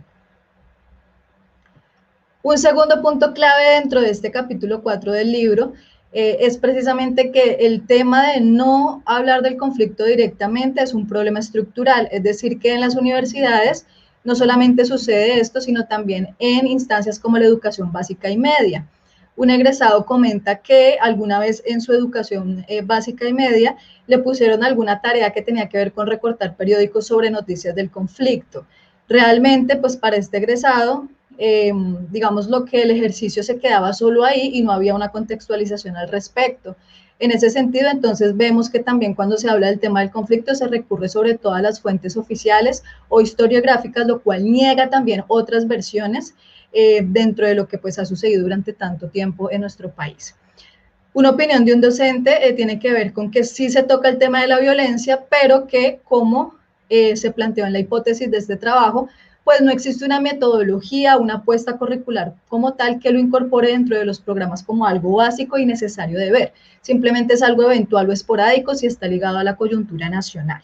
Un segundo punto clave dentro de este capítulo 4 del libro es precisamente que el tema de no hablar del conflicto directamente es un problema estructural, es decir, que en las universidades no solamente sucede esto, sino también en instancias como la educación básica y media. Un egresado comenta que alguna vez en su educación básica y media le pusieron alguna tarea que tenía que ver con recortar periódicos sobre noticias del conflicto. Realmente, pues para este egresado, digamos lo que el ejercicio se quedaba solo ahí y no había una contextualización al respecto. En ese sentido, entonces, vemos que también cuando se habla del tema del conflicto se recurre sobre todas las fuentes oficiales o historiográficas, lo cual niega también otras versiones dentro de lo que pues ha sucedido durante tanto tiempo en nuestro país. Una opinión de un docente tiene que ver con que sí se toca el tema de la violencia, pero que como se planteó en la hipótesis de este trabajo, pues no existe una metodología, una apuesta curricular como tal que lo incorpore dentro de los programas como algo básico y necesario de ver. Simplemente es algo eventual o esporádico si está ligado a la coyuntura nacional.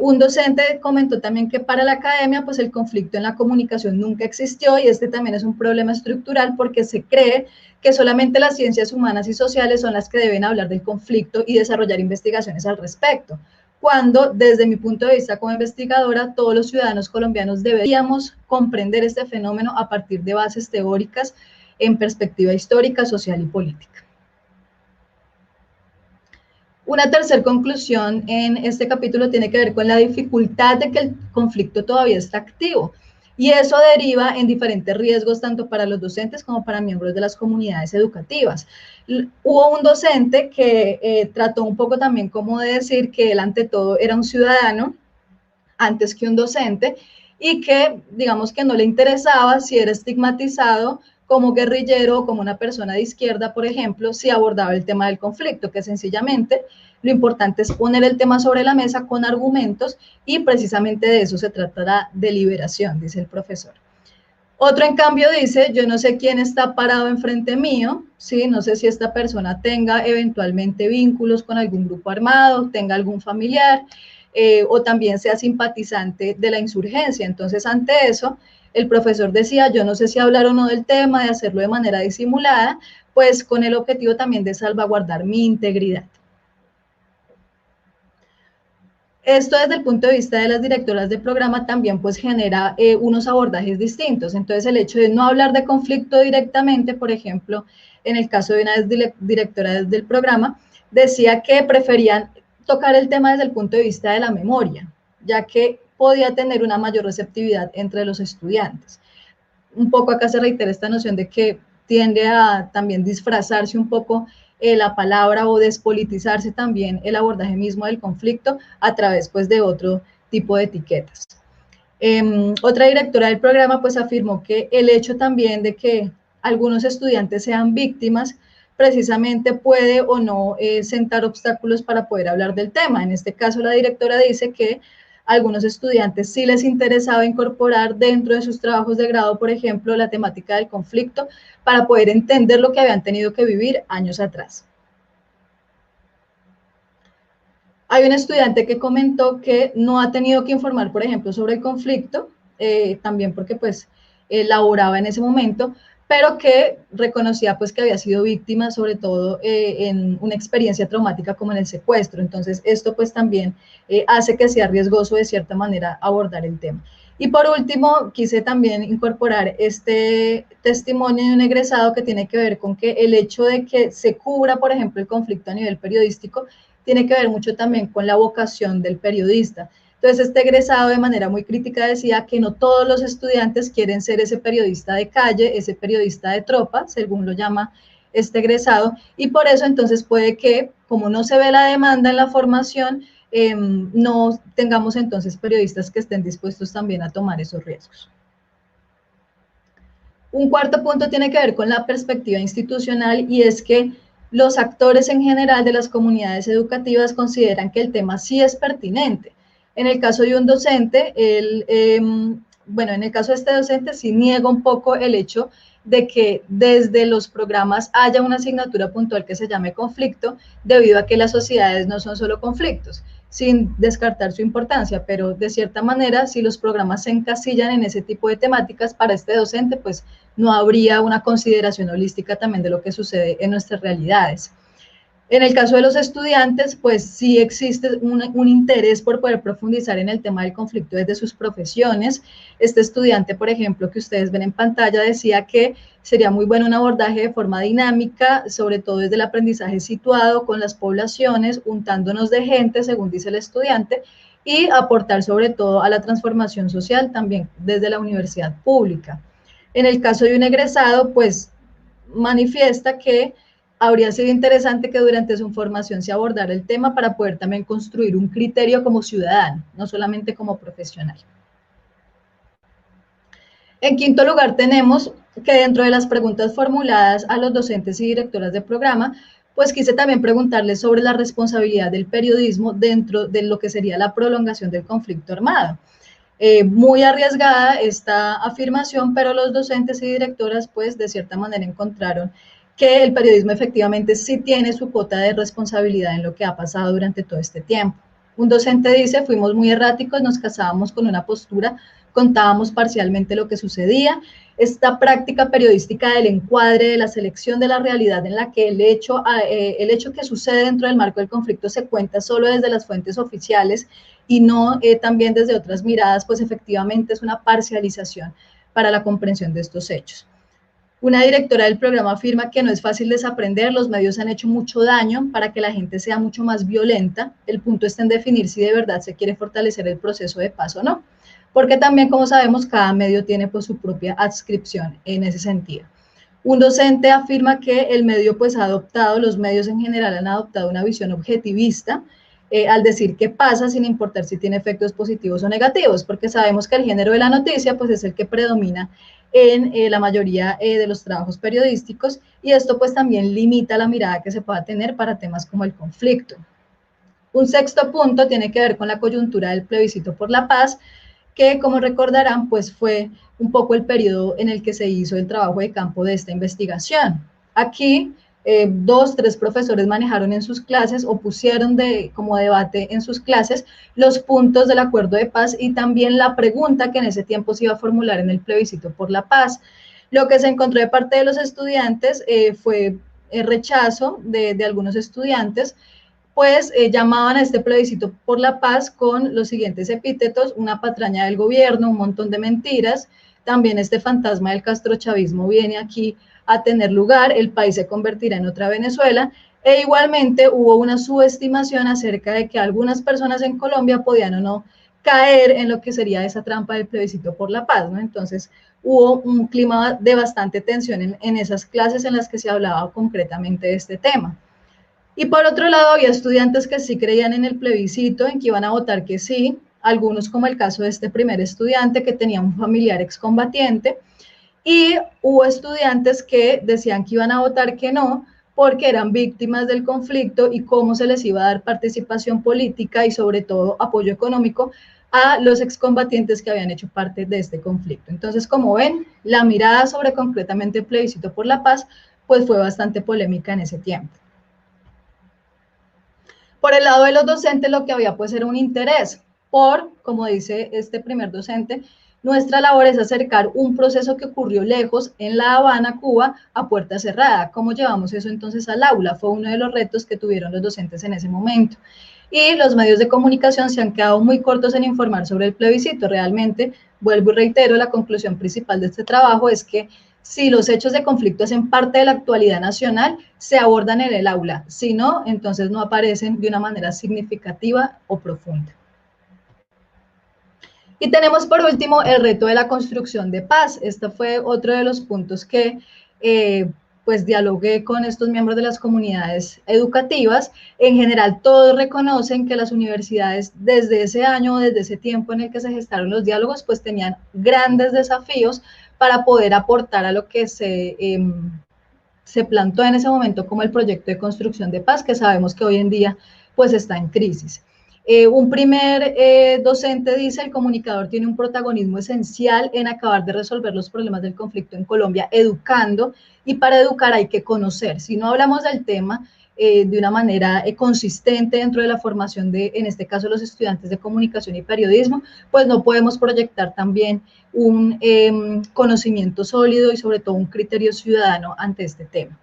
Un docente comentó también que para la academia, pues el conflicto en la comunicación nunca existió, y este también es un problema estructural porque se cree que solamente las ciencias humanas y sociales son las que deben hablar del conflicto y desarrollar investigaciones al respecto, cuando desde mi punto de vista como investigadora, todos los ciudadanos colombianos deberíamos comprender este fenómeno a partir de bases teóricas en perspectiva histórica, social y política. Una tercera conclusión en este capítulo tiene que ver con la dificultad de que el conflicto todavía está activo, y eso deriva en diferentes riesgos tanto para los docentes como para miembros de las comunidades educativas. Hubo un docente que trató un poco también como de decir que él ante todo era un ciudadano antes que un docente, y que digamos que no le interesaba si era estigmatizado como guerrillero o como una persona de izquierda, por ejemplo, si abordaba el tema del conflicto, que sencillamente lo importante es poner el tema sobre la mesa con argumentos, y precisamente de eso se trata la deliberación, dice el profesor. Otro, en cambio, dice, yo no sé quién está parado enfrente mío, ¿sí? No sé si esta persona tenga eventualmente vínculos con algún grupo armado, tenga algún familiar, o también sea simpatizante de la insurgencia. Entonces, ante eso, el profesor decía, yo no sé si hablar o no del tema, de hacerlo de manera disimulada, pues con el objetivo también de salvaguardar mi integridad. Esto desde el punto de vista de las directoras de programa también pues genera unos abordajes distintos. Entonces el hecho de no hablar de conflicto directamente, por ejemplo, en el caso de una directora del programa, decía que preferían tocar el tema desde el punto de vista de la memoria, ya que podía tener una mayor receptividad entre los estudiantes. Un poco acá se reitera esta noción de que tiende a también disfrazarse un poco la palabra o despolitizarse también el abordaje mismo del conflicto a través pues de otro tipo de etiquetas. Otra directora del programa pues afirmó que el hecho también de que algunos estudiantes sean víctimas precisamente puede o no sentar obstáculos para poder hablar del tema. En este caso la directora dice que a algunos estudiantes sí les interesaba incorporar dentro de sus trabajos de grado, por ejemplo, la temática del conflicto para poder entender lo que habían tenido que vivir años atrás. Hay un estudiante que comentó que no ha tenido que informar, por ejemplo, sobre el conflicto, también porque pues laboraba en ese momento, pero que reconocía pues que había sido víctima, sobre todo en una experiencia traumática como en el secuestro. Entonces, esto pues también hace que sea riesgoso de cierta manera abordar el tema. Y por último, quise también incorporar este testimonio de un egresado que tiene que ver con que el hecho de que se cubra, por ejemplo, el conflicto a nivel periodístico, tiene que ver mucho también con la vocación del periodista. Entonces, este egresado de manera muy crítica decía que no todos los estudiantes quieren ser ese periodista de calle, ese periodista de tropa, según lo llama este egresado, y por eso entonces puede que, como no se ve la demanda en la formación, no tengamos entonces periodistas que estén dispuestos también a tomar esos riesgos. Un cuarto punto tiene que ver con la perspectiva institucional, y es que los actores en general de las comunidades educativas consideran que el tema sí es pertinente. En el caso de un docente, en el caso de este docente sí niega un poco el hecho de que desde los programas haya una asignatura puntual que se llame conflicto, debido a que las sociedades no son solo conflictos, sin descartar su importancia, pero de cierta manera, si los programas se encasillan en ese tipo de temáticas, para este docente, pues no habría una consideración holística también de lo que sucede en nuestras realidades. En el caso de los estudiantes, pues sí existe un interés por poder profundizar en el tema del conflicto desde sus profesiones. Este estudiante, por ejemplo, que ustedes ven en pantalla, decía que sería muy bueno un abordaje de forma dinámica, sobre todo desde el aprendizaje situado con las poblaciones, untándonos de gente, según dice el estudiante, y aportar sobre todo a la transformación social también desde la universidad pública. En el caso de un egresado, pues manifiesta que habría sido interesante que durante su formación se abordara el tema para poder también construir un criterio como ciudadano, no solamente como profesional. En quinto lugar, tenemos que dentro de las preguntas formuladas a los docentes y directoras de programa, pues quise también preguntarles sobre la responsabilidad del periodismo dentro de lo que sería la prolongación del conflicto armado. Muy arriesgada esta afirmación, pero los docentes y directoras, pues de cierta manera encontraron que el periodismo efectivamente sí tiene su cuota de responsabilidad en lo que ha pasado durante todo este tiempo. Un docente dice, fuimos muy erráticos, nos casábamos con una postura, contábamos parcialmente lo que sucedía. Esta práctica periodística del encuadre, de la selección de la realidad en la que el hecho que sucede dentro del marco del conflicto se cuenta solo desde las fuentes oficiales y no también desde otras miradas, pues efectivamente es una parcialización para la comprensión de estos hechos. Una directora del programa afirma que no es fácil desaprender, los medios han hecho mucho daño para que la gente sea mucho más violenta. El punto está en definir si de verdad se quiere fortalecer el proceso de paz o no, porque también, como sabemos, cada medio tiene pues su propia adscripción en ese sentido. Un docente afirma que el medio pues ha adoptado, los medios en general han adoptado una visión objetivista, al decir qué pasa sin importar si tiene efectos positivos o negativos, porque sabemos que el género de la noticia pues es el que predomina en la mayoría de los trabajos periodísticos, y esto pues también limita la mirada que se pueda tener para temas como el conflicto. Un sexto punto tiene que ver con la coyuntura del plebiscito por la paz. que, como recordarán, pues fue un poco el periodo en el que se hizo el trabajo de campo de esta investigación. Aquí, 2, 3 profesores manejaron en sus clases o pusieron como debate en sus clases los puntos del acuerdo de paz y también la pregunta que en ese tiempo se iba a formular en el plebiscito por la paz. Lo que se encontró de parte de los estudiantes fue el rechazo de algunos estudiantes, pues llamaban a este plebiscito por la paz con los siguientes epítetos: una patraña del gobierno, un montón de mentiras, también este fantasma del castrochavismo viene aquí a tener lugar, el país se convertirá en otra Venezuela, e igualmente hubo una subestimación acerca de que algunas personas en Colombia podían o no caer en lo que sería esa trampa del plebiscito por la paz, ¿no? Entonces hubo un clima de bastante tensión en esas clases en las que se hablaba concretamente de este tema. Y por otro lado, había estudiantes que sí creían en el plebiscito, en que iban a votar que sí, algunos como el caso de este primer estudiante que tenía un familiar excombatiente, y hubo estudiantes que decían que iban a votar que no, porque eran víctimas del conflicto y cómo se les iba a dar participación política y sobre todo apoyo económico a los excombatientes que habían hecho parte de este conflicto. Entonces, como ven, la mirada sobre concretamente el plebiscito por la paz, pues fue bastante polémica en ese tiempo. Por el lado de los docentes, lo que había pues era un interés por, como dice este primer docente, nuestra labor es acercar un proceso que ocurrió lejos, en La Habana, Cuba, a puerta cerrada. ¿Cómo llevamos eso entonces al aula? Fue uno de los retos que tuvieron los docentes en ese momento. Y los medios de comunicación se han quedado muy cortos en informar sobre el plebiscito. Realmente, vuelvo y reitero, la conclusión principal de este trabajo es que si los hechos de conflicto hacen parte de la actualidad nacional, se abordan en el aula. Si no, entonces no aparecen de una manera significativa o profunda. Y tenemos por último el reto de la construcción de paz. Este fue otro de los puntos que pues dialogué con estos miembros de las comunidades educativas. En general, todos reconocen que las universidades desde ese año, desde ese tiempo en el que se gestaron los diálogos, pues tenían grandes desafíos para poder aportar a lo que se plantó en ese momento como el proyecto de construcción de paz, que sabemos que hoy en día pues está en crisis. Un primer docente dice: el comunicador tiene un protagonismo esencial en acabar de resolver los problemas del conflicto en Colombia, educando, y para educar hay que conocer. Si no hablamos del tema de una manera consistente dentro de la formación de, en este caso, los estudiantes de comunicación y periodismo, pues no podemos proyectar también un conocimiento sólido y sobre todo un criterio ciudadano ante este tema.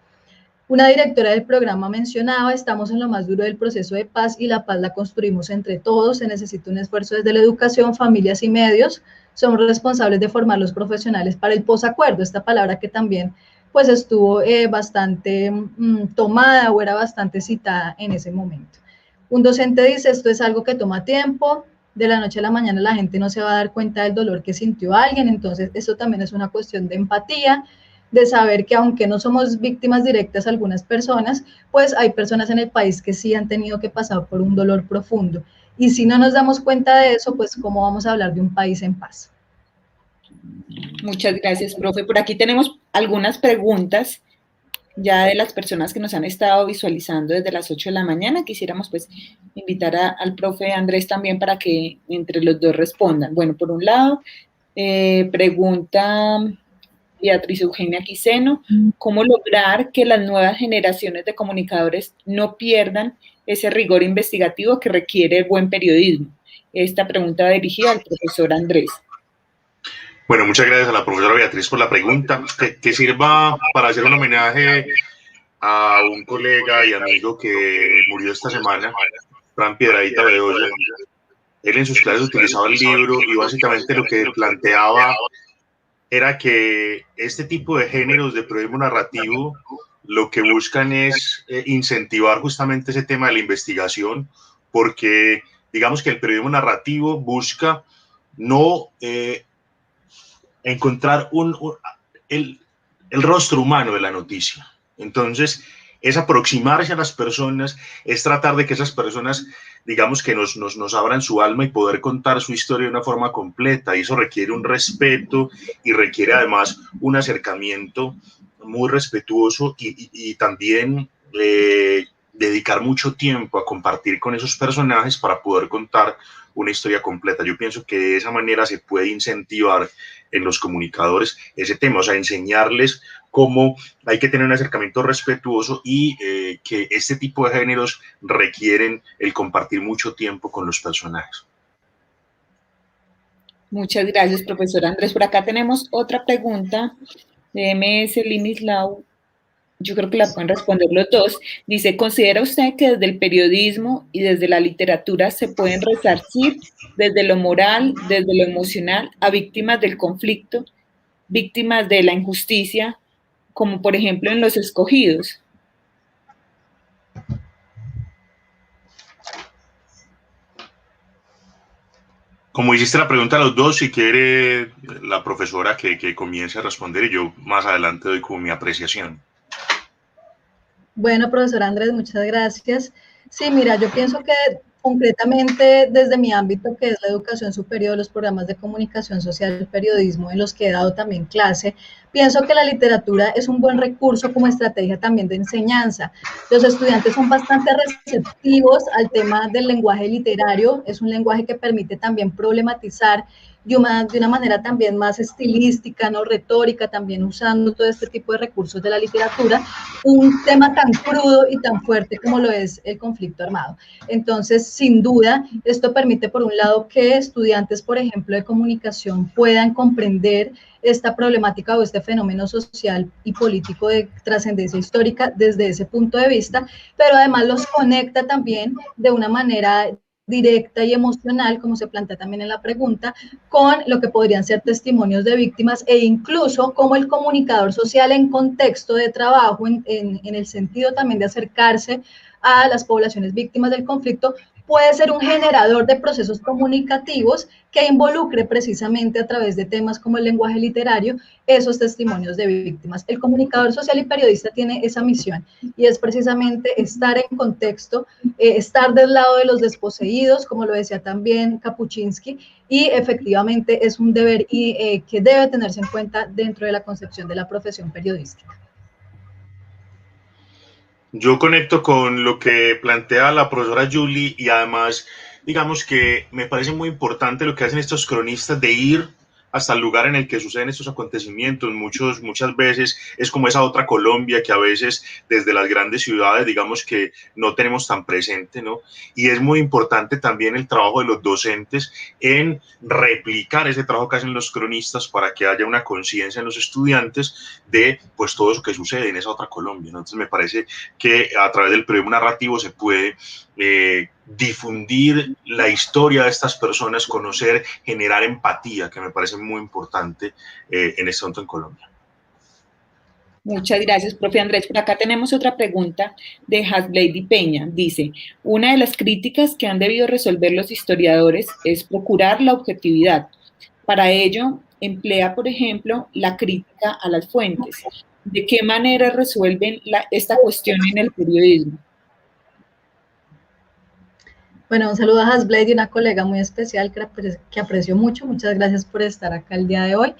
Una directora del programa mencionaba: estamos en lo más duro del proceso de paz y la paz la construimos entre todos, se necesita un esfuerzo desde la educación, familias y medios, somos responsables de formar los profesionales para el posacuerdo, esta palabra que también pues estuvo bastante tomada o era bastante citada en ese momento. Un docente dice: esto es algo que toma tiempo, de la noche a la mañana la gente no se va a dar cuenta del dolor que sintió alguien, entonces eso también es una cuestión de empatía, de saber que aunque no somos víctimas directas algunas personas, pues hay personas en el país que sí han tenido que pasar por un dolor profundo. Y si no nos damos cuenta de eso, pues ¿cómo vamos a hablar de un país en paz? Muchas gracias, profe. Por aquí tenemos algunas preguntas ya de las personas que nos han estado visualizando desde las 8 de la mañana. Quisiéramos pues invitar al profe Andrés también para que entre los dos respondan. Bueno, por un lado, pregunta Beatriz Eugenia Quiseno: ¿cómo lograr que las nuevas generaciones de comunicadores no pierdan ese rigor investigativo que requiere el buen periodismo? Esta pregunta va dirigida al profesor Andrés. Bueno, muchas gracias a la profesora Beatriz por la pregunta, que sirva para hacer un homenaje a un colega y amigo que murió esta semana, Fran Piedradita Bedoya. Él en sus clases utilizaba el libro y básicamente lo que planteaba era que este tipo de géneros de periodismo narrativo lo que buscan es incentivar justamente ese tema de la investigación, porque digamos que el periodismo narrativo busca no encontrar el rostro humano de la noticia. Entonces, es aproximarse a las personas, es tratar de que esas personas, digamos, que nos abran su alma y poder contar su historia de una forma completa, y eso requiere un respeto y requiere además un acercamiento muy respetuoso y también dedicar mucho tiempo a compartir con esos personajes para poder contar una historia completa. Yo pienso que de esa manera se puede incentivar en los comunicadores ese tema, o sea, enseñarles cómo hay que tener un acercamiento respetuoso y que este tipo de géneros requieren el compartir mucho tiempo con los personajes. Muchas gracias, profesor Andrés. Por acá tenemos otra pregunta de MS Limislau. Yo creo que la pueden responder los dos. Dice, ¿considera usted que desde el periodismo y desde la literatura se pueden resarcir desde lo moral, desde lo emocional, a víctimas del conflicto, víctimas de la injusticia, como por ejemplo en Los Escogidos? Como hiciste la pregunta a los dos, si quiere la profesora que comience a responder y yo más adelante doy como mi apreciación. Bueno, profesor Andrés, muchas gracias. Sí, mira, yo pienso que concretamente desde mi ámbito, que es la educación superior, los programas de comunicación social, el periodismo, en los que he dado también clase, pienso que la literatura es un buen recurso como estrategia también de enseñanza. Los estudiantes son bastante receptivos al tema del lenguaje literario, es un lenguaje que permite también problematizar de una manera también más estilística, no retórica, también usando todo este tipo de recursos de la literatura, un tema tan crudo y tan fuerte como lo es el conflicto armado. Entonces, sin duda, esto permite, por un lado, que estudiantes, por ejemplo, de comunicación puedan comprender esta problemática o este fenómeno social y político de trascendencia histórica desde ese punto de vista, pero además los conecta también de una manera directa y emocional, como se plantea también en la pregunta, con lo que podrían ser testimonios de víctimas e incluso como el comunicador social en contexto de trabajo, en el sentido también de acercarse a las poblaciones víctimas del conflicto, puede ser un generador de procesos comunicativos que involucre precisamente a través de temas como el lenguaje literario esos testimonios de víctimas. El comunicador social y periodista tiene esa misión y es precisamente estar en contexto, estar del lado de los desposeídos, como lo decía también Kapuczynski, y efectivamente es un deber que debe tenerse en cuenta dentro de la concepción de la profesión periodística. Yo conecto con lo que plantea la profesora Julie y además, digamos que me parece muy importante lo que hacen estos cronistas de ir hasta el lugar en el que suceden estos acontecimientos. Muchas veces es como esa otra Colombia que a veces desde las grandes ciudades, digamos que no tenemos tan presente, ¿no? Y es muy importante también el trabajo de los docentes en replicar ese trabajo que hacen los cronistas para que haya una conciencia en los estudiantes de pues todo eso que sucede en esa otra Colombia, ¿no? Entonces me parece que a través del periodismo narrativo se puede difundir la historia de estas personas, conocer, generar empatía, que me parece muy importante en este momento en Colombia. Muchas gracias, profe Andrés. Por acá tenemos otra pregunta de Hasblady Peña. Dice, una de las críticas que han debido resolver los historiadores es procurar la objetividad. Para ello, emplea, por ejemplo, la crítica a las fuentes. ¿De qué manera resuelven esta cuestión en el periodismo? Bueno, un saludo a Hasblady, una colega muy especial que aprecio mucho. Muchas gracias por estar acá el día de hoy.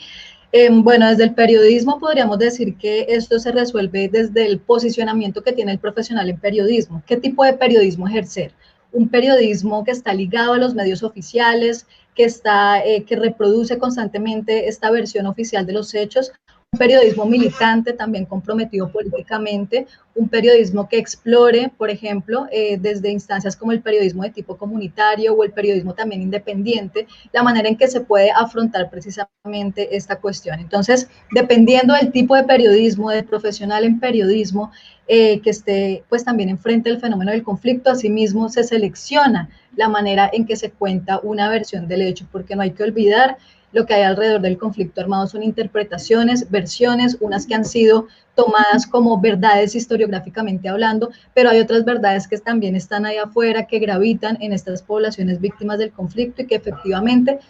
Bueno, desde el periodismo podríamos decir que esto se resuelve desde el posicionamiento que tiene el profesional en periodismo. ¿Qué tipo de periodismo ejercer? Un periodismo que está ligado a los medios oficiales, que reproduce constantemente esta versión oficial de los hechos, un periodismo militante, también comprometido políticamente, un periodismo que explore, por ejemplo, desde instancias como el periodismo de tipo comunitario o el periodismo también independiente, la manera en que se puede afrontar precisamente esta cuestión. Entonces, dependiendo del tipo de periodismo, del profesional en periodismo, que esté pues también enfrente del fenómeno del conflicto, asimismo se selecciona la manera en que se cuenta una versión del hecho, porque no hay que olvidar lo que hay alrededor del conflicto armado son interpretaciones, versiones, unas que han sido tomadas como verdades historiográficamente hablando, pero hay otras verdades que también están ahí afuera, que gravitan en estas poblaciones víctimas del conflicto y que efectivamente,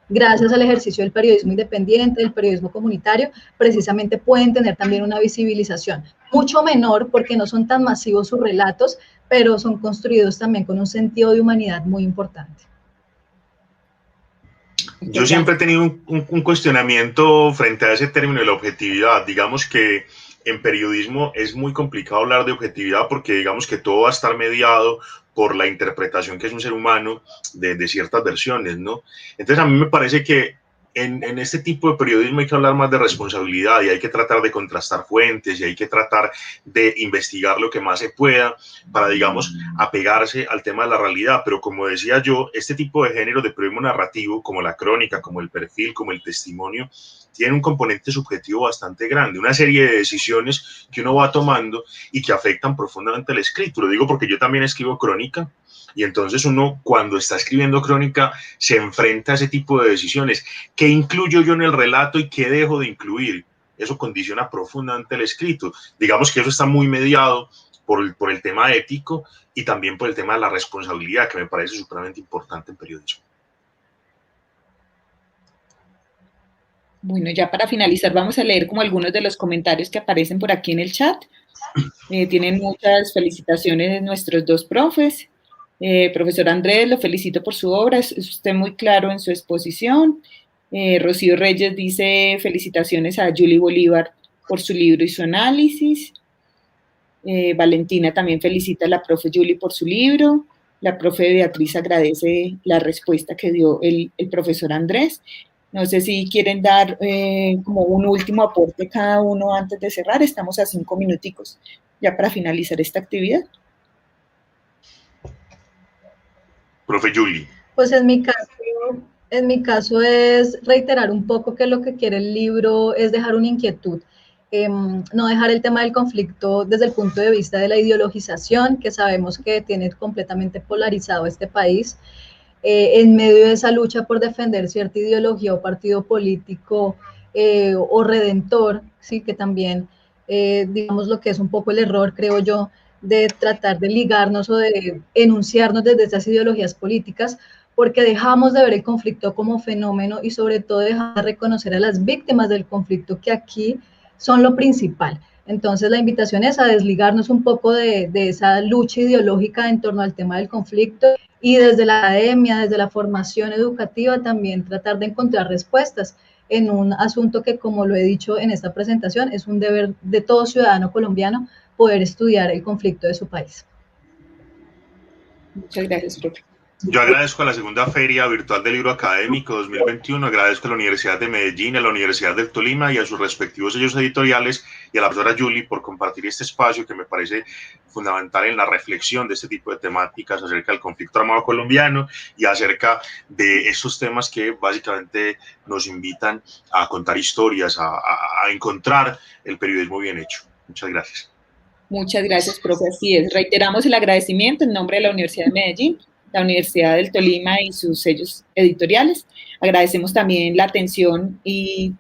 gracias al ejercicio del periodismo independiente, del periodismo comunitario, precisamente pueden tener también una visibilización, mucho menor porque no son tan masivos sus relatos, pero son construidos también con un sentido de humanidad muy importante. Yo siempre he tenido un cuestionamiento frente a ese término de la objetividad. Digamos que en periodismo es muy complicado hablar de objetividad porque digamos que todo va a estar mediado por la interpretación que es un ser humano de ciertas versiones, ¿no? Entonces a mí me parece que en este tipo de periodismo hay que hablar más de responsabilidad y hay que tratar de contrastar fuentes y hay que tratar de investigar lo que más se pueda para, digamos, apegarse al tema de la realidad. Pero como decía yo, este tipo de género de periodismo narrativo, como la crónica, como el perfil, como el testimonio, tiene un componente subjetivo bastante grande, una serie de decisiones que uno va tomando y que afectan profundamente el escrito. Lo digo porque yo también escribo crónica y entonces uno cuando está escribiendo crónica se enfrenta a ese tipo de decisiones. ¿Qué incluyo yo en el relato y qué dejo de incluir? Eso condiciona profundamente el escrito. Digamos que eso está muy mediado por el tema ético y también por el tema de la responsabilidad, que me parece supremamente importante en periodismo. Bueno, ya para finalizar vamos a leer como algunos de los comentarios que aparecen por aquí en el chat. Tienen muchas felicitaciones de nuestros dos profes. Profesor Andrés, lo felicito por su obra, es usted muy claro en su exposición. Rocío Reyes dice felicitaciones a Julie Bolívar por su libro y su análisis. Valentina también felicita a la profe Julie por su libro. La profe Beatriz agradece la respuesta que dio el profesor Andrés. No sé si quieren dar como un último aporte cada uno antes de cerrar. Estamos a 5 minuticos ya para finalizar esta actividad. Profe Julie. Pues en mi caso es reiterar un poco que lo que quiere el libro es dejar una inquietud, no dejar el tema del conflicto desde el punto de vista de la ideologización, que sabemos que tiene completamente polarizado este país, en medio de esa lucha por defender cierta ideología o partido político o redentor, ¿sí? Que también, digamos, lo que es un poco el error, creo yo, de tratar de ligarnos o de enunciarnos desde esas ideologías políticas, porque dejamos de ver el conflicto como fenómeno y sobre todo dejamos de reconocer a las víctimas del conflicto, que aquí son lo principal. Entonces la invitación es a desligarnos un poco de esa lucha ideológica en torno al tema del conflicto y desde la academia, desde la formación educativa también tratar de encontrar respuestas en un asunto que, como lo he dicho en esta presentación, es un deber de todo ciudadano colombiano poder estudiar el conflicto de su país. Muchas gracias, profe. Yo agradezco a la segunda Feria Virtual del Libro Académico 2021, agradezco a la Universidad de Medellín, a la Universidad del Tolima y a sus respectivos sellos editoriales y a la profesora Julie por compartir este espacio que me parece fundamental en la reflexión de este tipo de temáticas acerca del conflicto armado colombiano y acerca de estos temas que básicamente nos invitan a contar historias, a encontrar el periodismo bien hecho. Muchas gracias. Muchas gracias, profe. Así es. Reiteramos el agradecimiento en nombre de la Universidad de Medellín, la Universidad del Tolima y sus sellos editoriales. Agradecemos también la atención y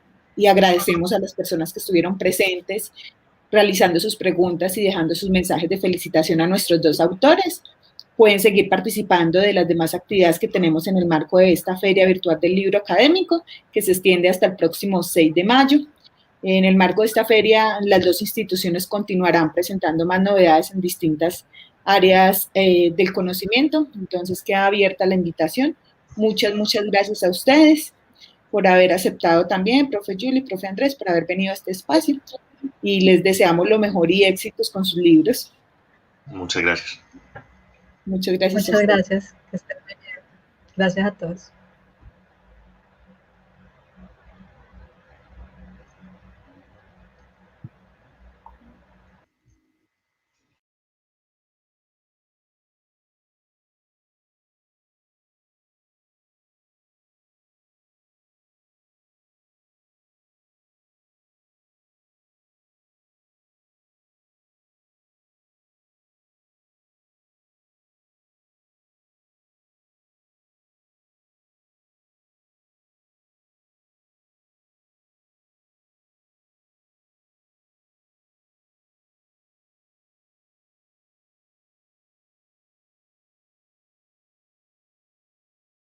agradecemos a las personas que estuvieron presentes realizando sus preguntas y dejando sus mensajes de felicitación a nuestros dos autores. Pueden seguir participando de las demás actividades que tenemos en el marco de esta Feria Virtual del Libro Académico, que se extiende hasta el próximo 6 de mayo. En el marco de esta feria, las dos instituciones continuarán presentando más novedades en distintas áreas del conocimiento, entonces queda abierta la invitación. Muchas gracias a ustedes por haber aceptado también, profe Julie, profe Andrés, por haber venido a este espacio y les deseamos lo mejor y éxitos con sus libros. Muchas gracias. Muchas gracias. Muchas gracias. Que estén muy bien. Gracias a todos.